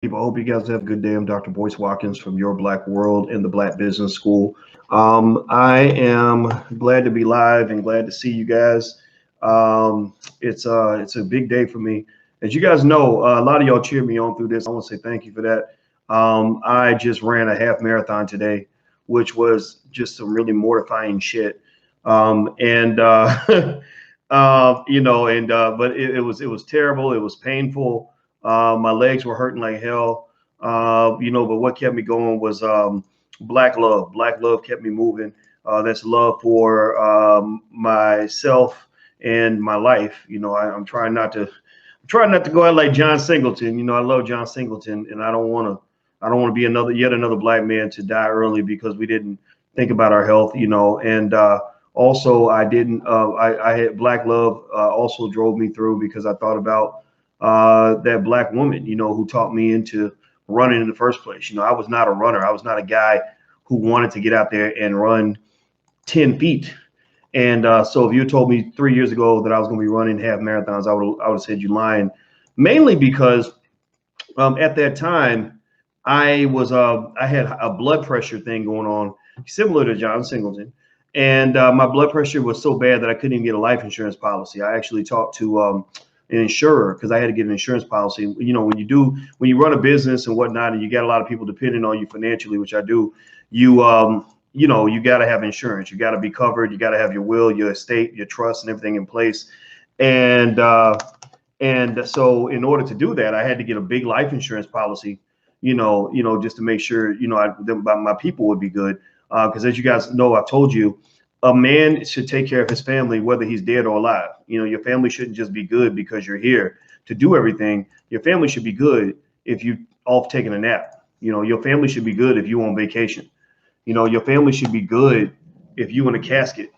people. I hope you guys have a good day. I'm Dr. Boyce Watkins from Your Black World and the Black Business School. I am glad to be live and glad to see you guys. It's a big day for me. As you guys know, a lot of y'all cheered me on through this. I want to say thank you for that. I just ran a half marathon today, which was just some really mortifying shit. And but it was terrible. It was painful. My legs were hurting like hell. But what kept me going was black love. Black love kept me moving. That's love for myself and my life. I'm trying not to go out like John Singleton. I love John Singleton, and I don't want to be yet another black man to die early because we didn't think about our health. And also I didn't. I had black love also drove me through because I thought about that black woman, who taught me into running in the first place. I was not a runner. I was not a guy who wanted to get out there and run 10 feet. And so if you told me 3 years ago that I was going to be running half marathons, I would have said you lying. Mainly because at that time I had a blood pressure thing going on, similar to John Singleton, and my blood pressure was so bad that I couldn't even get a life insurance policy. I actually talked to an insurer because I had to get an insurance policy. When you run a business and whatnot, and you got a lot of people depending on you financially, which I do, you got to have insurance. You got to be covered. You got to have your will, your estate, your trust, and everything in place. And so in order to do that, I had to get a big life insurance policy, just to make sure, my people would be good. Because as you guys know, I've told you, a man should take care of his family, whether he's dead or alive. Your family shouldn't just be good because you're here to do everything. Your family should be good if you off taking a nap. Your family should be good if you on vacation. Your family should be good if you in a casket.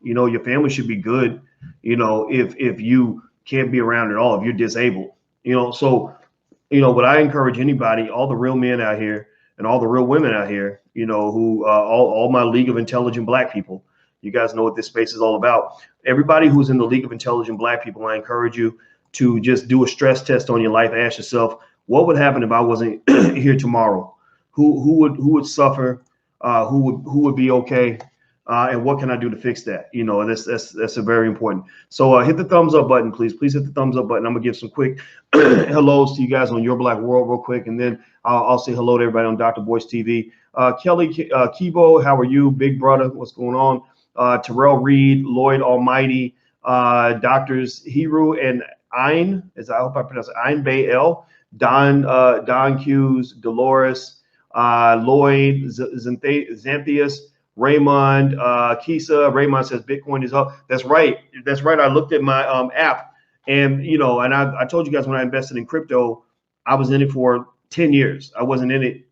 Your family should be good, if you can't be around at all, if you're disabled. What I encourage anybody, all the real men out here and all the real women out here, who all my League of Intelligent Black people, you guys know what this space is all about. Everybody who's in the League of Intelligent Black people, I encourage you to just do a stress test on your life. Ask yourself, what would happen if I wasn't here tomorrow? Who would suffer? Who would be okay? And what can I do to fix that? That's a very important. So hit the thumbs up button, please. Please hit the thumbs up button. I'm gonna give some quick hellos to you guys on Your Black World real quick, and then I'll say hello to everybody on Dr. Boyce TV. Kelly Kibo, how are you? Big brother, what's going on? Terrell Reed, Lloyd Almighty, Doctors Hero and Ein, I hope I pronounce it, Ein Bay L, Don Hughes, Dolores, Lloyd, Xanthius, Raymond, Kisa. Raymond says Bitcoin is up. That's right. That's right. I looked at my app, and and I told you guys when I invested in crypto, I was in it for 10 years. I wasn't in it,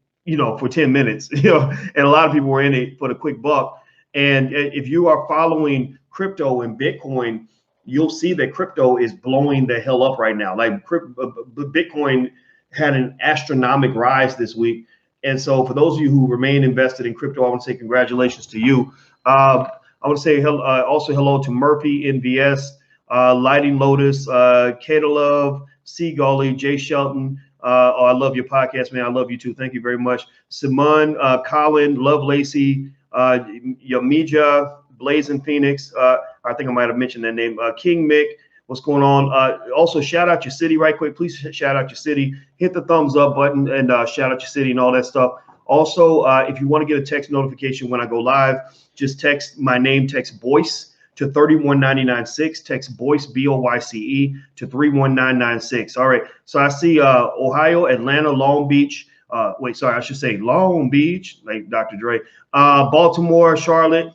for 10 minutes, and a lot of people were in it for the quick buck. And if you are following crypto and Bitcoin, you'll see that crypto is blowing the hell up right now. Like Bitcoin had an astronomical rise this week. And so for those of you who remain invested in crypto, I want to say congratulations to you. I want to say also hello to Murphy, NVS, Lighting Lotus, Katalove, C. Gully, Jay Shelton. I love your podcast, man. I love you too. Thank you very much. Simon, Colin, Love Lacey, Yamija, Blazing Phoenix. I think I might have mentioned that name. King Mick, what's going on? Also, shout out your city right quick. Please shout out your city. Hit the thumbs up button and shout out your city and all that stuff. Also, if you want to get a text notification when I go live, just text my name, text Boyce to 31996. Text Boyce, Boyce, to 31996. All right. So I see Ohio, Atlanta, Long Beach. I should say Long Beach, like Dr. Dre. Baltimore, Charlotte,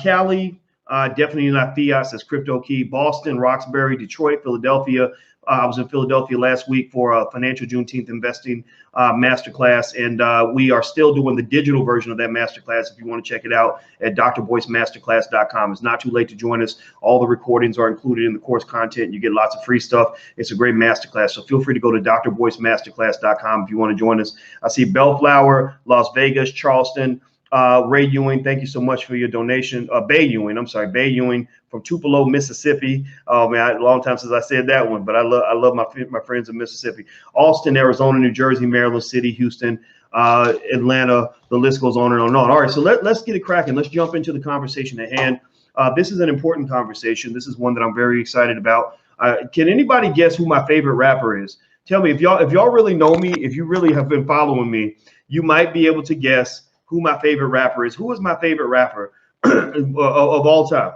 Cali, definitely not fiat, says Crypto Key. Boston, Roxbury, Detroit, Philadelphia. I was in Philadelphia last week for a financial Juneteenth investing masterclass, and we are still doing the digital version of that masterclass. If you want to check it out at drboycemasterclass.com. It's not too late to join us. All the recordings are included in the course content. You get lots of free stuff. It's a great masterclass, so feel free to go to drboycemasterclass.com if you want to join us. I see Bellflower, Las Vegas, Charleston, Ray Ewing, thank you so much for your donation. Bay Ewing, I'm sorry, Bay Ewing from Tupelo, Mississippi. Oh man, a long time since I said that one, but I love my friends in Mississippi. Austin, Arizona, New Jersey, Maryland City, Houston, Atlanta. The list goes on and on and on. All right, so let's get it cracking. Let's jump into the conversation at hand. This is an important conversation. This is one that I'm very excited about. Can anybody guess who my favorite rapper is? Tell me if y'all really know me, if you really have been following me, you might be able to guess who my favorite rapper is. Who is my favorite rapper of all time?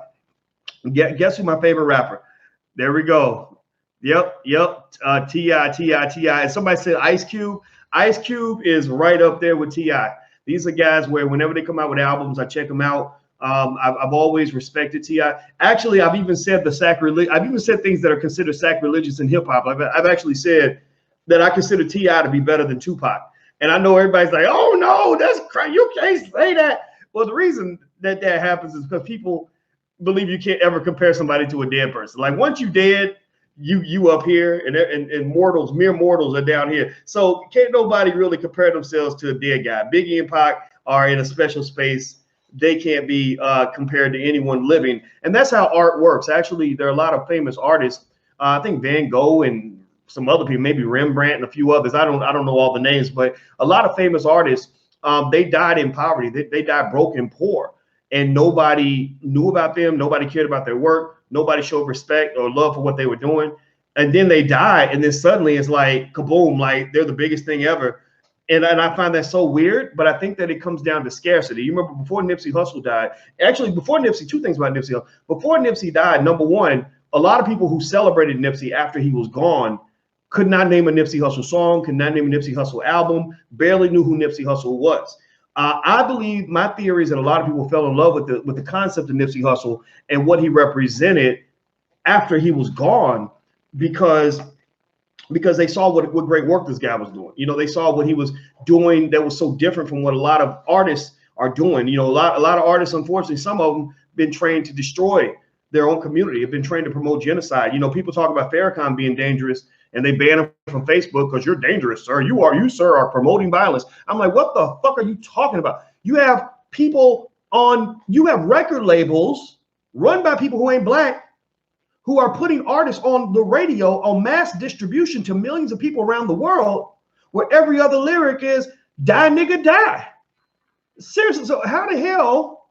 Guess who my favorite rapper? There we go. Yep. T.I. And somebody said Ice Cube. Ice Cube is right up there with T.I. These are guys where whenever they come out with albums, I check them out. I've always respected T.I. Actually, I've even said I've even said things that are considered sacrilegious in hip hop. I've actually said that I consider T.I. to be better than Tupac. And I know everybody's like, oh no, that's crazy. You can't say that. Well, the reason that happens is because people believe you can't ever compare somebody to a dead person. Like once you dead, you up here and mortals, mere mortals are down here. So can't nobody really compare themselves to a dead guy. Biggie and Pac are in a special space. They can't be compared to anyone living. And that's how art works. Actually, there are a lot of famous artists. I think Van Gogh and some other people, maybe Rembrandt and a few others. I don't know all the names, but a lot of famous artists, they died in poverty. They died broke and poor, and nobody knew about them. Nobody cared about their work. Nobody showed respect or love for what they were doing. And then they die, and then suddenly it's like kaboom, like they're the biggest thing ever. And I find that so weird, but I think that it comes down to scarcity. You remember before Nipsey Hussle died, actually before Nipsey, two things about Nipsey Hussle. Before Nipsey died, number one, a lot of people who celebrated Nipsey after he was gone could not name a Nipsey Hussle song, could not name a Nipsey Hussle album, barely knew who Nipsey Hussle was. I believe my theory is that a lot of people fell in love with the concept of Nipsey Hussle and what he represented after he was gone because they saw what great work this guy was doing. You know, they saw what he was doing that was so different from what a lot of artists are doing. You know, a lot of artists, unfortunately, some of them been trained to destroy their own community, have been trained to promote genocide. You know, people talk about Farrakhan being dangerous and they ban him from Facebook because you're dangerous, sir. You, sir, are promoting violence. I'm like, what the fuck are you talking about? You have you have record labels run by people who ain't black, who are putting artists on the radio on mass distribution to millions of people around the world, where every other lyric is die nigga die. Seriously, so how the hell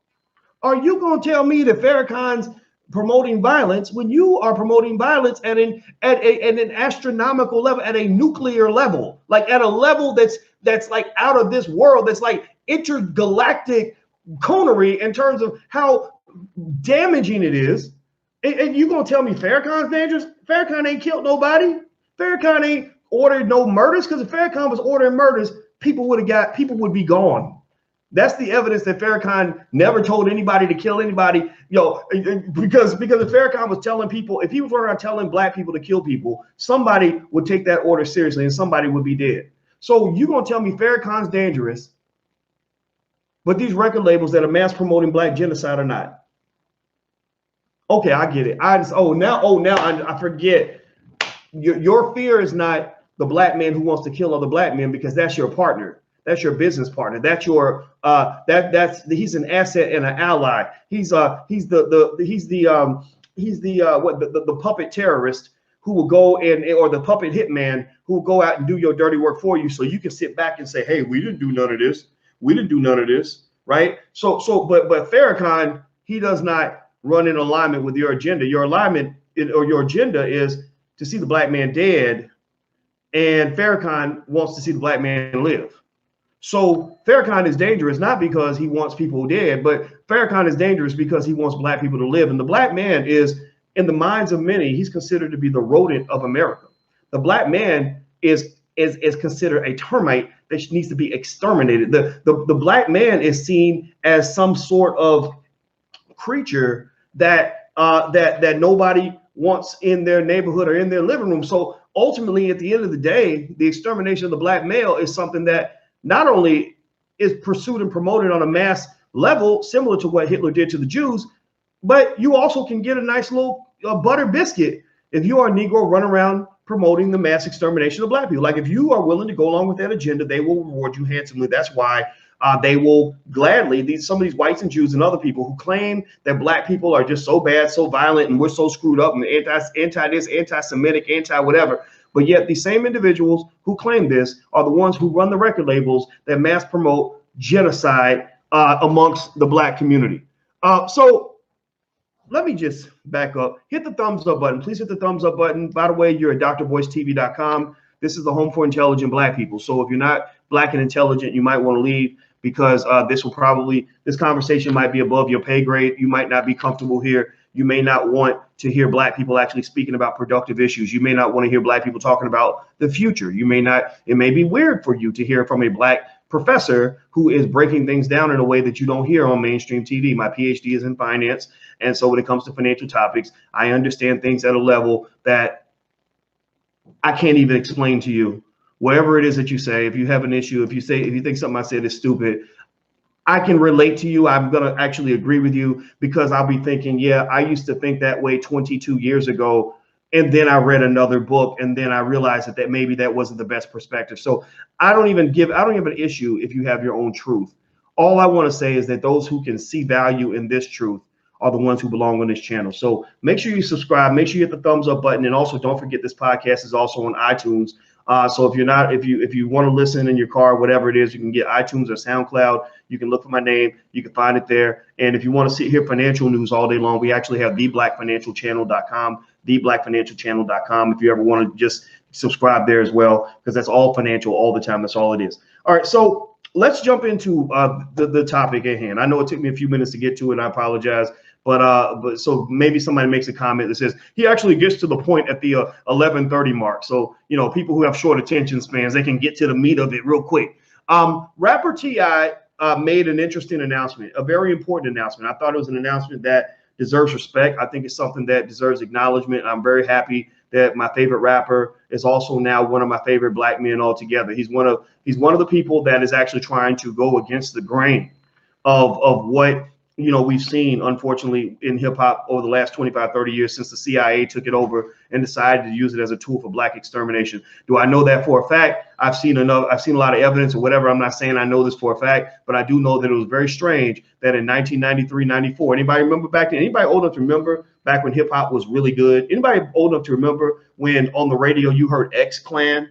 are you gonna tell me that Farrakhan's promoting violence when you are promoting violence at an astronomical level, at a nuclear level, like at a level that's like out of this world, that's like intergalactic conery in terms of how damaging it is. And you gonna tell me Farrakhan's dangerous? Farrakhan ain't killed nobody. Farrakhan ain't ordered no murders, because if Farrakhan was ordering murders, people would be gone. That's the evidence that Farrakhan never told anybody to kill anybody. Because if Farrakhan was telling people, if he was around telling black people to kill people, somebody would take that order seriously and somebody would be dead. So you gonna tell me Farrakhan's dangerous, but these record labels that are mass promoting black genocide are not? Okay, I get it. Now I forget. Your fear is not the black man who wants to kill other black men, because that's your partner. That's your business partner. That's your he's an asset and an ally. He's the puppet terrorist who will go or the puppet hitman who will go out and do your dirty work for you, so you can sit back and say, hey, we didn't do none of this. We didn't do none of this, right? But Farrakhan, he does not run in alignment with your agenda. Your alignment or your agenda is to see the black man dead, and Farrakhan wants to see the black man live. So Farrakhan is dangerous not because he wants people dead, but Farrakhan is dangerous because he wants black people to live. And the black man is, in the minds of many, he's considered to be the rodent of America. The black man is considered a termite that needs to be exterminated. The black man is seen as some sort of creature that nobody wants in their neighborhood or in their living room. So ultimately, at the end of the day, the extermination of the black male is something that not only is pursued and promoted on a mass level, similar to what Hitler did to the Jews, but you also can get a nice little butter biscuit if you are a Negro run around promoting the mass extermination of black people. Like if you are willing to go along with that agenda, they will reward you handsomely. That's why They will gladly, some of these whites and Jews and other people who claim that black people are just so bad, so violent, and we're so screwed up and anti this, anti-Semitic, anti whatever. But yet these same individuals who claim this are the ones who run the record labels that mass promote genocide amongst the black community. So let me just back up. Hit the thumbs up button. Please hit the thumbs up button. By the way, you're at drvoicetv.com. This is the home for intelligent black people. So if you're not black and intelligent, you might want to leave, because this conversation might be above your pay grade. You might not be comfortable here. You may not want to hear black people actually speaking about productive issues. You may not want to hear black people talking about the future. It may be weird for you to hear from a black professor who is breaking things down in a way that you don't hear on mainstream TV. My PhD is in finance. And so when it comes to financial topics, I understand things at a level that I can't even explain to you. Whatever it is that you say, if you have an issue, if you think something I said is stupid, I can relate to you. I'm going to actually agree with you, because I'll be thinking, yeah, I used to think that way 22 years ago. And then I read another book, and then I realized that maybe that wasn't the best perspective. So I don't even have an issue if you have your own truth. All I want to say is that those who can see value in this truth are the ones who belong on this channel. So make sure you subscribe, make sure you hit the thumbs up button. And also don't forget, this podcast is also on iTunes. So if you want to listen in your car, whatever it is, you can get iTunes or SoundCloud. You can look for my name. You can find it there. And if you want to hear financial news all day long, we actually have theblackfinancialchannel.com, theblackfinancialchannel.com. If you ever want to just subscribe there as well, because that's all financial all the time. That's all it is. All right. So let's jump into the topic at hand. I know it took me a few minutes to get to it, and I apologize. But so maybe somebody makes a comment that says he actually gets to the point at the 11:30 mark. So, you know, people who have short attention spans, they can get to the meat of it real quick. Rapper T.I. Made an interesting announcement, a very important announcement. I thought it was an announcement that deserves respect. I think it's something that deserves acknowledgement. I'm very happy that my favorite rapper is also now one of my favorite black men altogether. He's one of the people that is actually trying to go against the grain of what, you know, we've seen, unfortunately, in hip hop over the last 25, 30 years, since the CIA took it over and decided to use it as a tool for black extermination. Do I know that for a fact? I've seen a lot of evidence or whatever. I'm not saying I know this for a fact, but I do know that it was very strange that in 1993, 94, anybody remember back then? Anybody old enough to remember back when hip hop was really good? Anybody old enough to remember when on the radio you heard X-Clan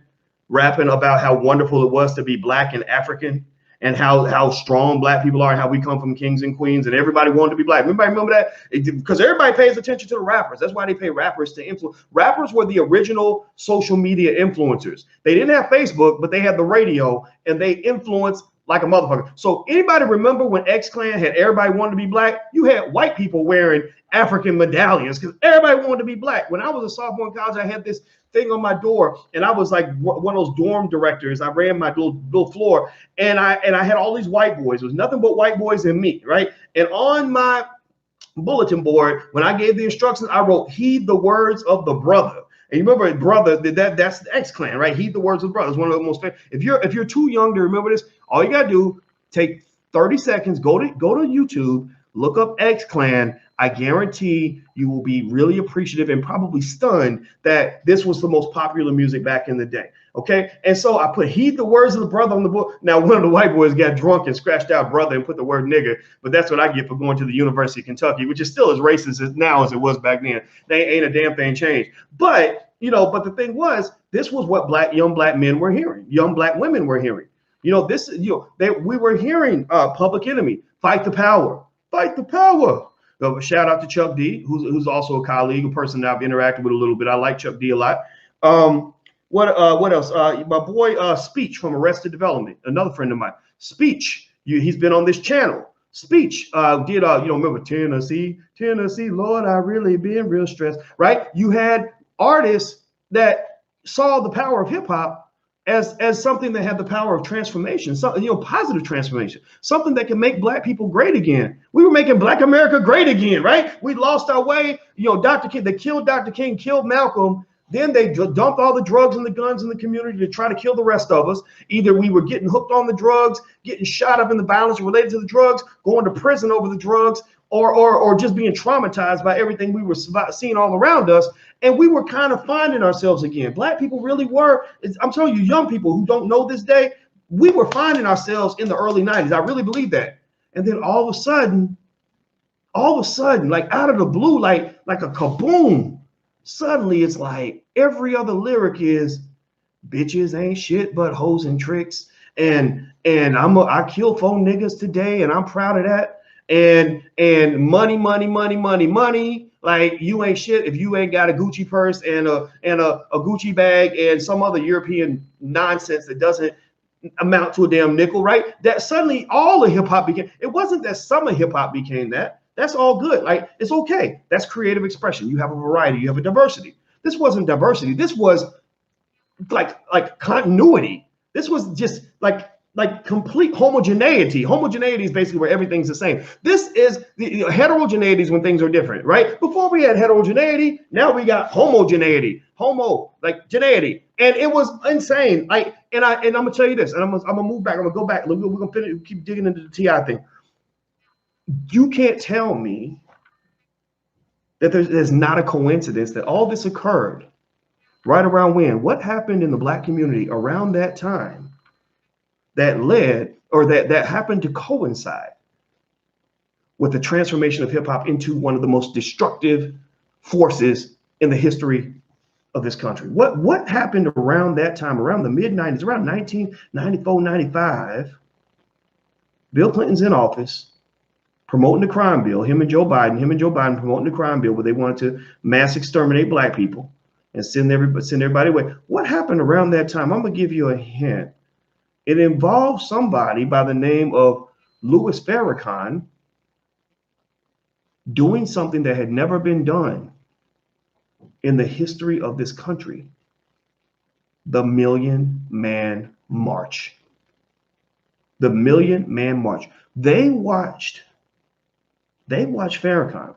rapping about how wonderful it was to be black and African, and how strong black people are, and how we come from kings and queens, and everybody wanted to be black? Everybody remember that? Because everybody pays attention to the rappers. That's why they pay rappers to influence. Rappers were the original social media influencers. They didn't have Facebook, but they had the radio, and they influenced like a motherfucker. So anybody remember when X-Clan had everybody wanted to be black? You had white people wearing African medallions because everybody wanted to be black. When I was a sophomore in college, I had this thing on my door, and I was like one of those dorm directors. I ran my little floor, and I had all these white boys. It was nothing but white boys and me, right? And on my bulletin board, when I gave the instructions, I wrote, "Heed the words of the brother." And you remember, brother, that's the X-Clan, right? Heed the words of the brother. It's one of the most famous. If you're too young to remember this, all you gotta do, take 30 seconds, go to YouTube, look up X-Clan. I guarantee you will be really appreciative and probably stunned that this was the most popular music back in the day. Okay. And so I put "Heed the words of the brother" on the book. Now, one of the white boys got drunk and scratched out "brother" and put the word "nigger," but that's what I get for going to the University of Kentucky, which is still as racist now as it was back then. They ain't a damn thing changed. But, you know, but the thing was, this was what young black men were hearing. Young black women were hearing. You know, we were hearing Public Enemy, "Fight the Power, fight the power." Shout out to Chuck D, who's also a colleague, a person that I've interacted with a little bit. I like Chuck D a lot. What else? My boy Speech from Arrested Development, another friend of mine. Speech, he's been on this channel. Speech did remember Tennessee, Lord, I really been real stressed, right? You had artists that saw the power of hip hop as something that had the power of transformation, positive transformation, something that can make black people great again. We were making Black America great again, right? We lost our way. Dr. King, they killed Dr. King, killed Malcolm. Then they dumped all the drugs and the guns in the community to try to kill the rest of us. Either we were getting hooked on the drugs, getting shot up in the violence related to the drugs, going to prison over the drugs, or just being traumatized by everything we were seeing all around us. And we were kind of finding ourselves again. Black people really were. I'm telling you, young people who don't know this day, we were finding ourselves in the early 90s. I really believe that. And then all of a sudden, like out of the blue, like a kaboom, suddenly it's like every other lyric is bitches ain't shit but hoes and tricks. And I kill 4 niggas today, and I'm proud of that. And money, money, money, money, money. Like, you ain't shit if you ain't got a Gucci purse and a Gucci bag and some other European nonsense that doesn't amount to a damn nickel, right? That suddenly all of hip hop became, it wasn't that some of hip hop became that. That's all good. Like, it's okay. That's creative expression. You have a variety, you have a diversity. This wasn't diversity. This was like continuity. This was just like complete homogeneity. Homogeneity is basically where everything's the same. This is the heterogeneity is when things are different, right? Before we had heterogeneity, now we got homogeneity, like geneity, and it was insane. Like, and I'm gonna tell you this, and I'm gonna move back. I'm gonna go back. We're gonna finish, keep digging into the TI thing. You can't tell me that there's not a coincidence that all this occurred right around when? What happened in the Black community around that time that led, or that happened to coincide with the transformation of hip hop into one of the most destructive forces in the history of this country? What happened around that time, around the mid 90s, around 1994, 95? Bill Clinton's in office promoting the crime bill, him and Joe Biden promoting the crime bill where they wanted to mass exterminate Black people and send everybody away. What happened around that time? I'm gonna give you a hint. It involved somebody by the name of Louis Farrakhan doing something that had never been done in the history of this country: the Million Man March. The Million Man March. They watched Farrakhan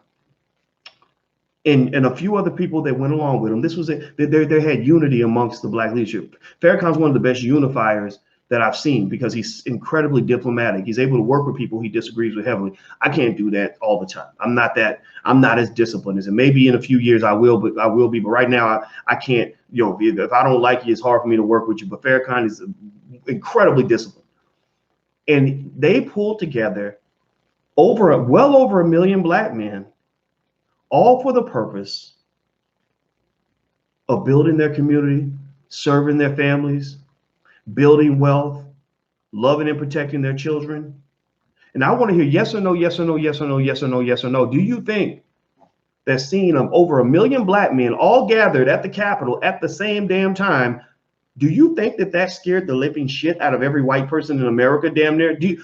and a few other people that went along with him. This was they had unity amongst the Black leadership. Farrakhan's one of the best unifiers that I've seen because he's incredibly diplomatic. He's able to work with people he disagrees with heavily. I can't do that all the time. I'm not as disciplined as him. Maybe in a few years I will be, but right now I can't, if I don't like you, it's hard for me to work with you. But Farrakhan is incredibly disciplined. And they pulled together well over 1 million Black men, all for the purpose of building their community, serving their families, building wealth, loving and protecting their children. And I want to hear yes or no, yes or no, yes or no, yes or no, yes or no. Do you think that seeing over 1 million Black men all gathered at the Capitol at the same damn time, do you think that scared the living shit out of every white person in America, damn near? Do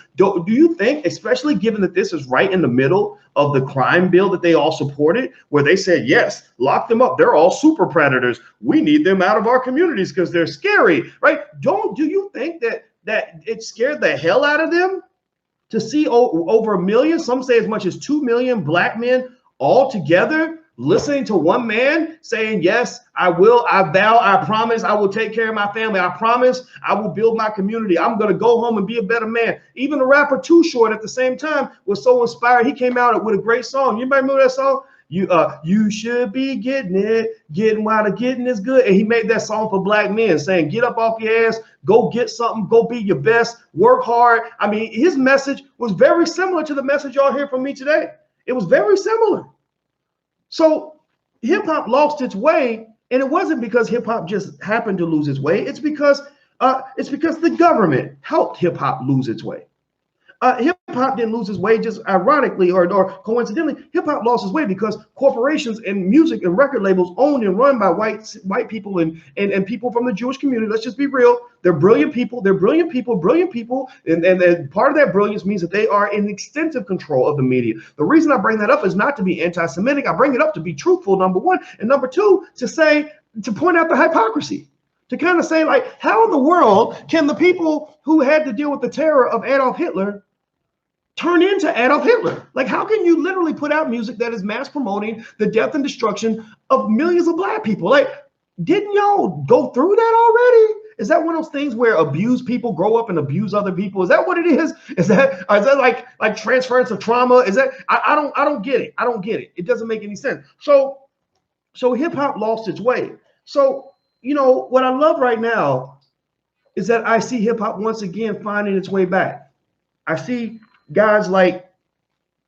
you think, especially given that this is right in the middle of the crime bill that they all supported, where they said, yes, lock them up. They're all super predators. We need them out of our communities because they're scary, right? Do you think that it scared the hell out of them to see over 1 million, some say as much as 2 million Black men all together, listening to one man saying, yes, I will, I vow, I promise, I will take care of my family. I promise I will build my community. I'm going to go home and be a better man. Even the rapper Too Short at the same time was so inspired. He came out with a great song. You remember that song? You should be getting while the getting is good. And he made that song for Black men saying, get up off your ass, go get something, go be your best, work hard. I mean, his message was very similar to the message y'all hear from me today. It was very similar. So hip hop lost its way, and it wasn't because hip hop just happened to lose its way. It's because the government helped hip hop lose its way. Hip hop didn't lose its way just ironically or coincidentally. Hip hop lost its way because corporations and music and record labels owned and run by white people and people from the Jewish community. Let's just be real. They're brilliant people. And part of that brilliance means that they are in extensive control of the media. The reason I bring that up is not to be anti-Semitic. I bring it up to be truthful, number one. And number two, to point out the hypocrisy. To kind of say, like, how in the world can the people who had to deal with the terror of Adolf Hitler turn into Adolf Hitler? Like, how can you literally put out music that is mass promoting the death and destruction of millions of Black people? Like, didn't y'all go through that already? Is that one of those things where abused people grow up and abuse other people? Is that what it is? Is that like transference of trauma? Is that I don't get it. I don't get it. It doesn't make any sense. So hip hop lost its way. So what I love right now is that I see hip hop once again finding its way back. I see guys like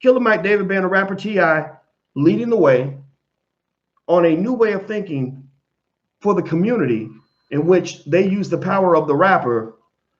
Killer Mike, David Banner, rapper T.I. leading the way on a new way of thinking for the community, in which they use the power of the rapper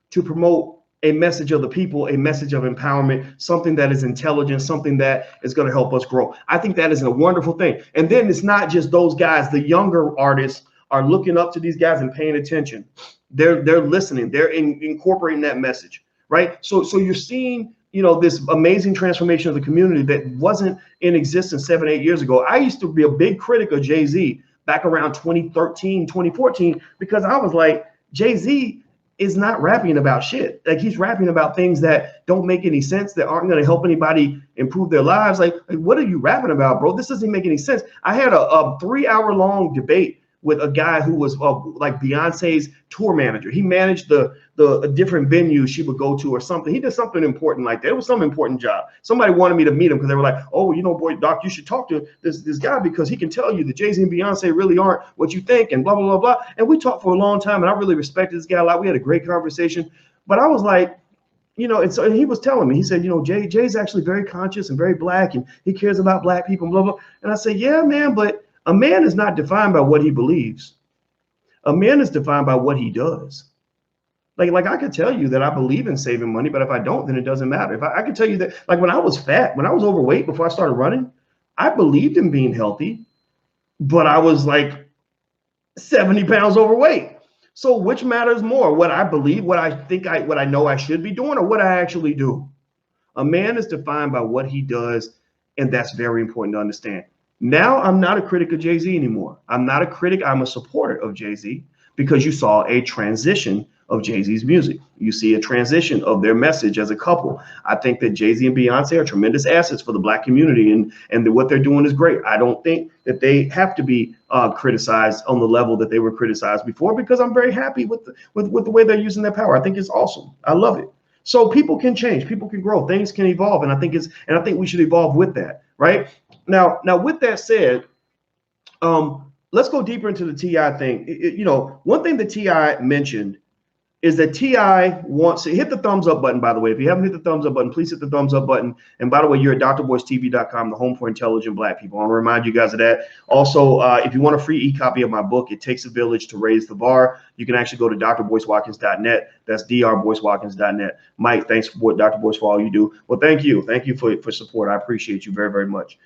to promote a message of the people, a message of empowerment, something that is intelligent, something that is going to help us grow. I think that is a wonderful thing. And then it's not just those guys. The younger artists are looking up to these guys and paying attention. They're listening. They're incorporating that message, right? So you're seeing, you know, this amazing transformation of the community that wasn't in existence 7, 8 years ago. I used to be a big critic of Jay-Z back around 2013, 2014, because I was like, Jay-Z is not rapping about shit. Like, he's rapping about things that don't make any sense, that aren't going to help anybody improve their lives. Like, what are you rapping about, bro? This doesn't make any sense. I had a 3-hour-long debate with a guy who was like Beyonce's tour manager. He managed the different venues she would go to or something. He did something important like that. It was some important job. Somebody wanted me to meet him because they were like, oh, you know, boy, Doc, you should talk to this guy because he can tell you that Jay-Z and Beyonce really aren't what you think, and blah, blah, blah, blah. And we talked for a long time, and I really respected this guy a lot. We had a great conversation. But I was like, you know, and he was telling me, he said, you know, Jay's actually very conscious and very black, and he cares about black people, and blah, blah. And I said, yeah, man, but a man is not defined by what he believes. A man is defined by what he does. Like I could tell you that I believe in saving money, but if I don't, then it doesn't matter. If I could tell you that, like when I was fat, when I was overweight before I started running, I believed in being healthy, but I was like 70 pounds overweight. So which matters more? What I believe, what I think, what I know I should be doing, or what I actually do? A man is defined by what he does, and that's very important to understand. Now I'm not a critic of Jay-Z anymore. I'm not a critic. I'm a supporter of Jay-Z, because you saw a transition of Jay-Z's music. You see a transition of their message as a couple. I think that Jay-Z and Beyonce are tremendous assets for the black community, and what they're doing is great. I don't think that they have to be criticized on the level that they were criticized before, because I'm very happy with the way they're using their power. I think it's awesome. I love it. So people can change, people can grow, things can evolve, and I think we should evolve with that, right? Now with that said, let's go deeper into the T.I. thing. You know, one thing that T.I. mentioned is that T.I. wants to hit the thumbs up button. By the way, if you haven't hit the thumbs up button, please hit the thumbs up button. And by the way, you're at drboystv.com, the home for intelligent black people. I want to remind you guys of that. Also, if you want a free e-copy of my book, It Takes a Village to Raise the Bar, you can actually go to drboycewatkins.net. That's drboycewatkins.net. Mike, thanks for Dr. Boyce for all you do. Well, thank you for support. I appreciate you very, very much.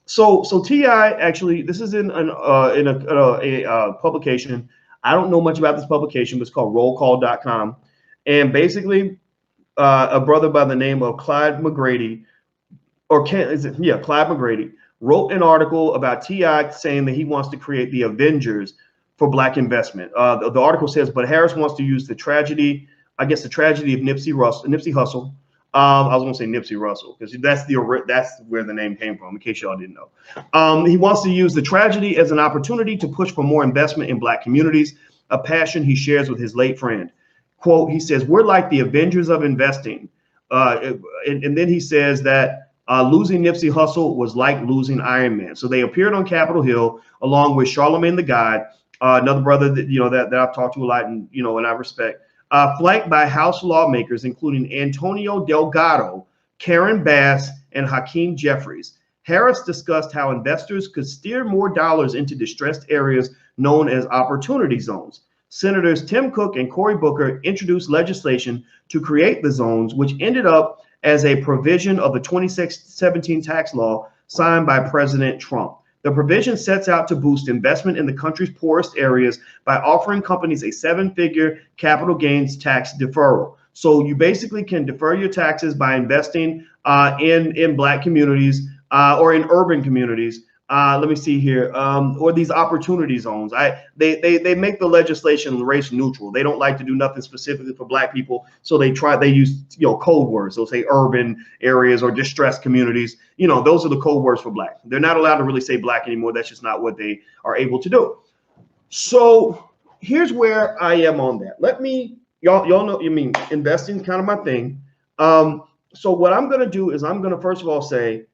So T.I. actually, this is in a publication. I don't know much about this publication, but it's called rollcall.com. And basically, a brother by the name of Clyde McGrady, Clyde McGrady, wrote an article about T.I. saying that he wants to create the Avengers for black investment. The article says, but Harris wants to use the tragedy of Nipsey Hussle. I was going to say Nipsey Russell, because that's where the name came from, in case y'all didn't know. He wants to use the tragedy as an opportunity to push for more investment in black communities, a passion he shares with his late friend. Quote, he says, we're like the Avengers of investing. And then he says that losing Nipsey Hussle was like losing Iron Man. So they appeared on Capitol Hill along with Charlamagne the God, another brother that I've talked to a lot, and I respect. Flanked by House lawmakers, including Antonio Delgado, Karen Bass, and Hakeem Jeffries. Harris discussed how investors could steer more dollars into distressed areas known as opportunity zones. Senators Tim Cook and Cory Booker introduced legislation to create the zones, which ended up as a provision of the 2017 tax law signed by President Trump. The provision sets out to boost investment in the country's poorest areas by offering companies a 7-figure capital gains tax deferral. So you basically can defer your taxes by investing in black communities or in urban communities. Let me see here, or these opportunity zones. They make the legislation race neutral. They don't like to do nothing specifically for black people, so they use code words. They'll say urban areas or distressed communities. Those are the code words for black. They're not allowed to really say black anymore. That's just not what they are able to do. So here's where I am on that. Y'all know, investing is kind of my thing. So what I'm gonna do is I'm gonna first of all say,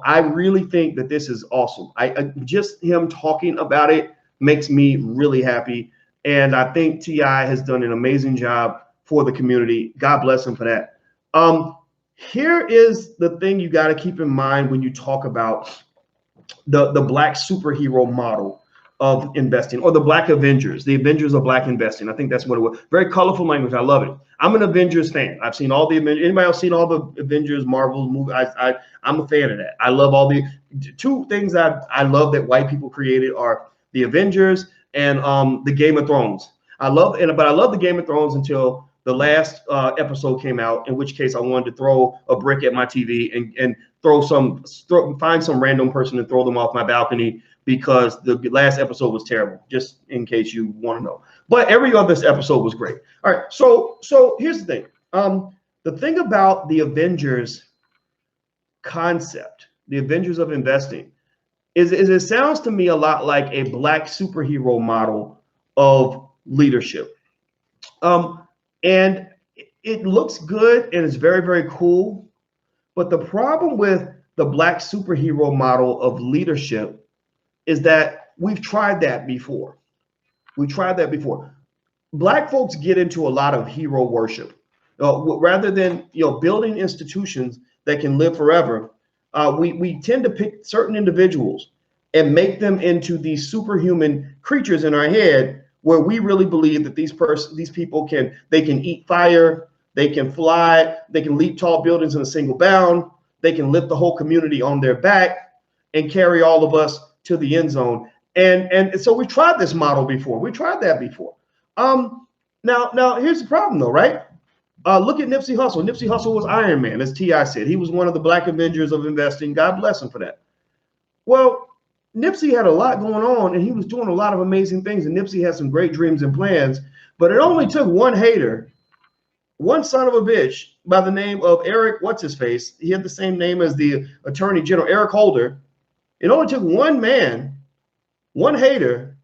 I really think that this is awesome. Just him talking about it makes me really happy. And I think T.I. has done an amazing job for the community. God bless him for that. Here is the thing you got to keep in mind when you talk about the black superhero model of investing, or the Black Avengers, the Avengers of Black investing. I think that's what it was. Very colorful language. I love it. I'm an Avengers fan. I've seen all the Avengers. Anybody else seen all the Avengers Marvel movies? I'm a fan of that. I love all the two things I love that white people created are the Avengers and the Game of Thrones. But I love the Game of Thrones until the last episode came out, in which case I wanted to throw a brick at my TV and find some random person and throw them off my balcony, because the last episode was terrible, just in case you want to know. But every other episode was great. All right, so here's the thing. The thing about the Avengers concept, the Avengers of investing, is it sounds to me a lot like a black superhero model of leadership. And it looks good and it's very, very cool. But the problem with the black superhero model of leadership is that we've tried that before. Black folks get into a lot of hero worship. Rather than building institutions that can live forever, we tend to pick certain individuals and make them into these superhuman creatures in our head, where we really believe that these people can eat fire, they can fly, they can leap tall buildings in a single bound, they can lift the whole community on their back and carry all of us to the end zone. And so we tried this model before. We tried that before. Now here's the problem though, right? Look at Nipsey Hussle. Nipsey Hussle was Iron Man, as T.I. said. He was one of the Black Avengers of investing. God bless him for that. Well, Nipsey had a lot going on, and he was doing a lot of amazing things, and Nipsey had some great dreams and plans, but it only took one hater, one son of a bitch by the name of Eric, what's-his-face. He had the same name as the Attorney General, Eric Holder. It only took one man, one hater,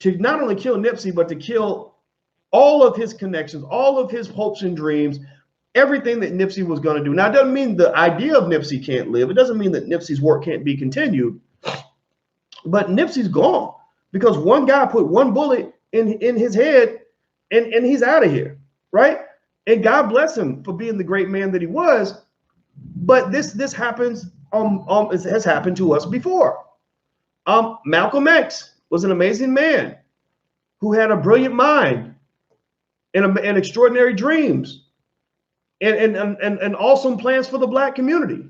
to not only kill Nipsey, but to kill all of his connections, all of his hopes and dreams, everything that Nipsey was going to do. Now, it doesn't mean the idea of Nipsey can't live. It doesn't mean that Nipsey's work can't be continued. But Nipsey's gone because one guy put one bullet in his head, and he's out of here, right? And God bless him for being the great man that he was. But this happens. It has happened to us before. Malcolm X was an amazing man who had a brilliant mind and extraordinary dreams and awesome plans for the black community.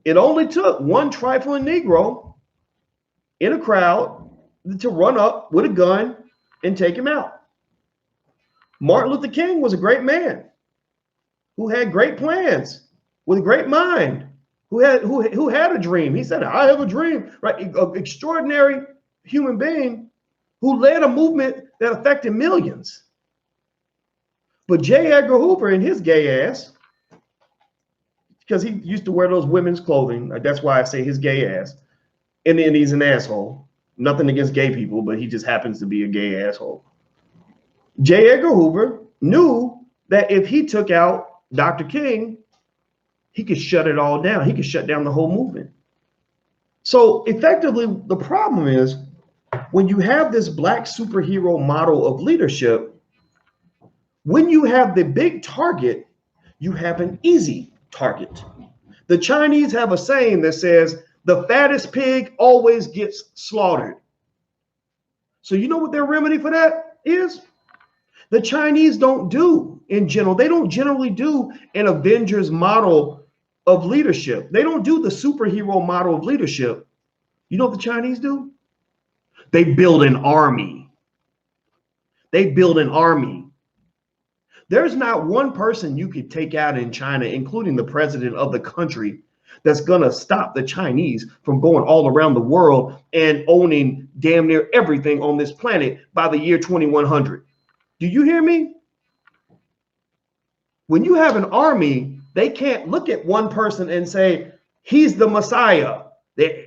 It only took one trifling Negro in a crowd to run up with a gun and take him out. Martin Luther King was a great man who had great plans with a great mind, who had a dream. He said, I have a dream, right? An extraordinary human being who led a movement that affected millions. But J. Edgar Hoover and his gay ass, because he used to wear those women's clothing, that's why I say his gay ass, and then he's an asshole. Nothing against gay people, but he just happens to be a gay asshole. J. Edgar Hoover knew that if he took out Dr. King, he could shut it all down. He could shut down the whole movement. So effectively, the problem is when you have this black superhero model of leadership, when you have the big target, you have an easy target. The Chinese have a saying that says, the fattest pig always gets slaughtered. So you know what their remedy for that is? The Chinese don't do, in general, they don't generally do an Avengers model of leadership. They don't do the superhero model of leadership. You know what the Chinese do? They build an army. They build an army. There's not one person you could take out in China, including the president of the country, that's going to stop the Chinese from going all around the world and owning damn near everything on this planet by the year 2100. Do you hear me? When you have an army, they can't look at one person and say, he's the Messiah.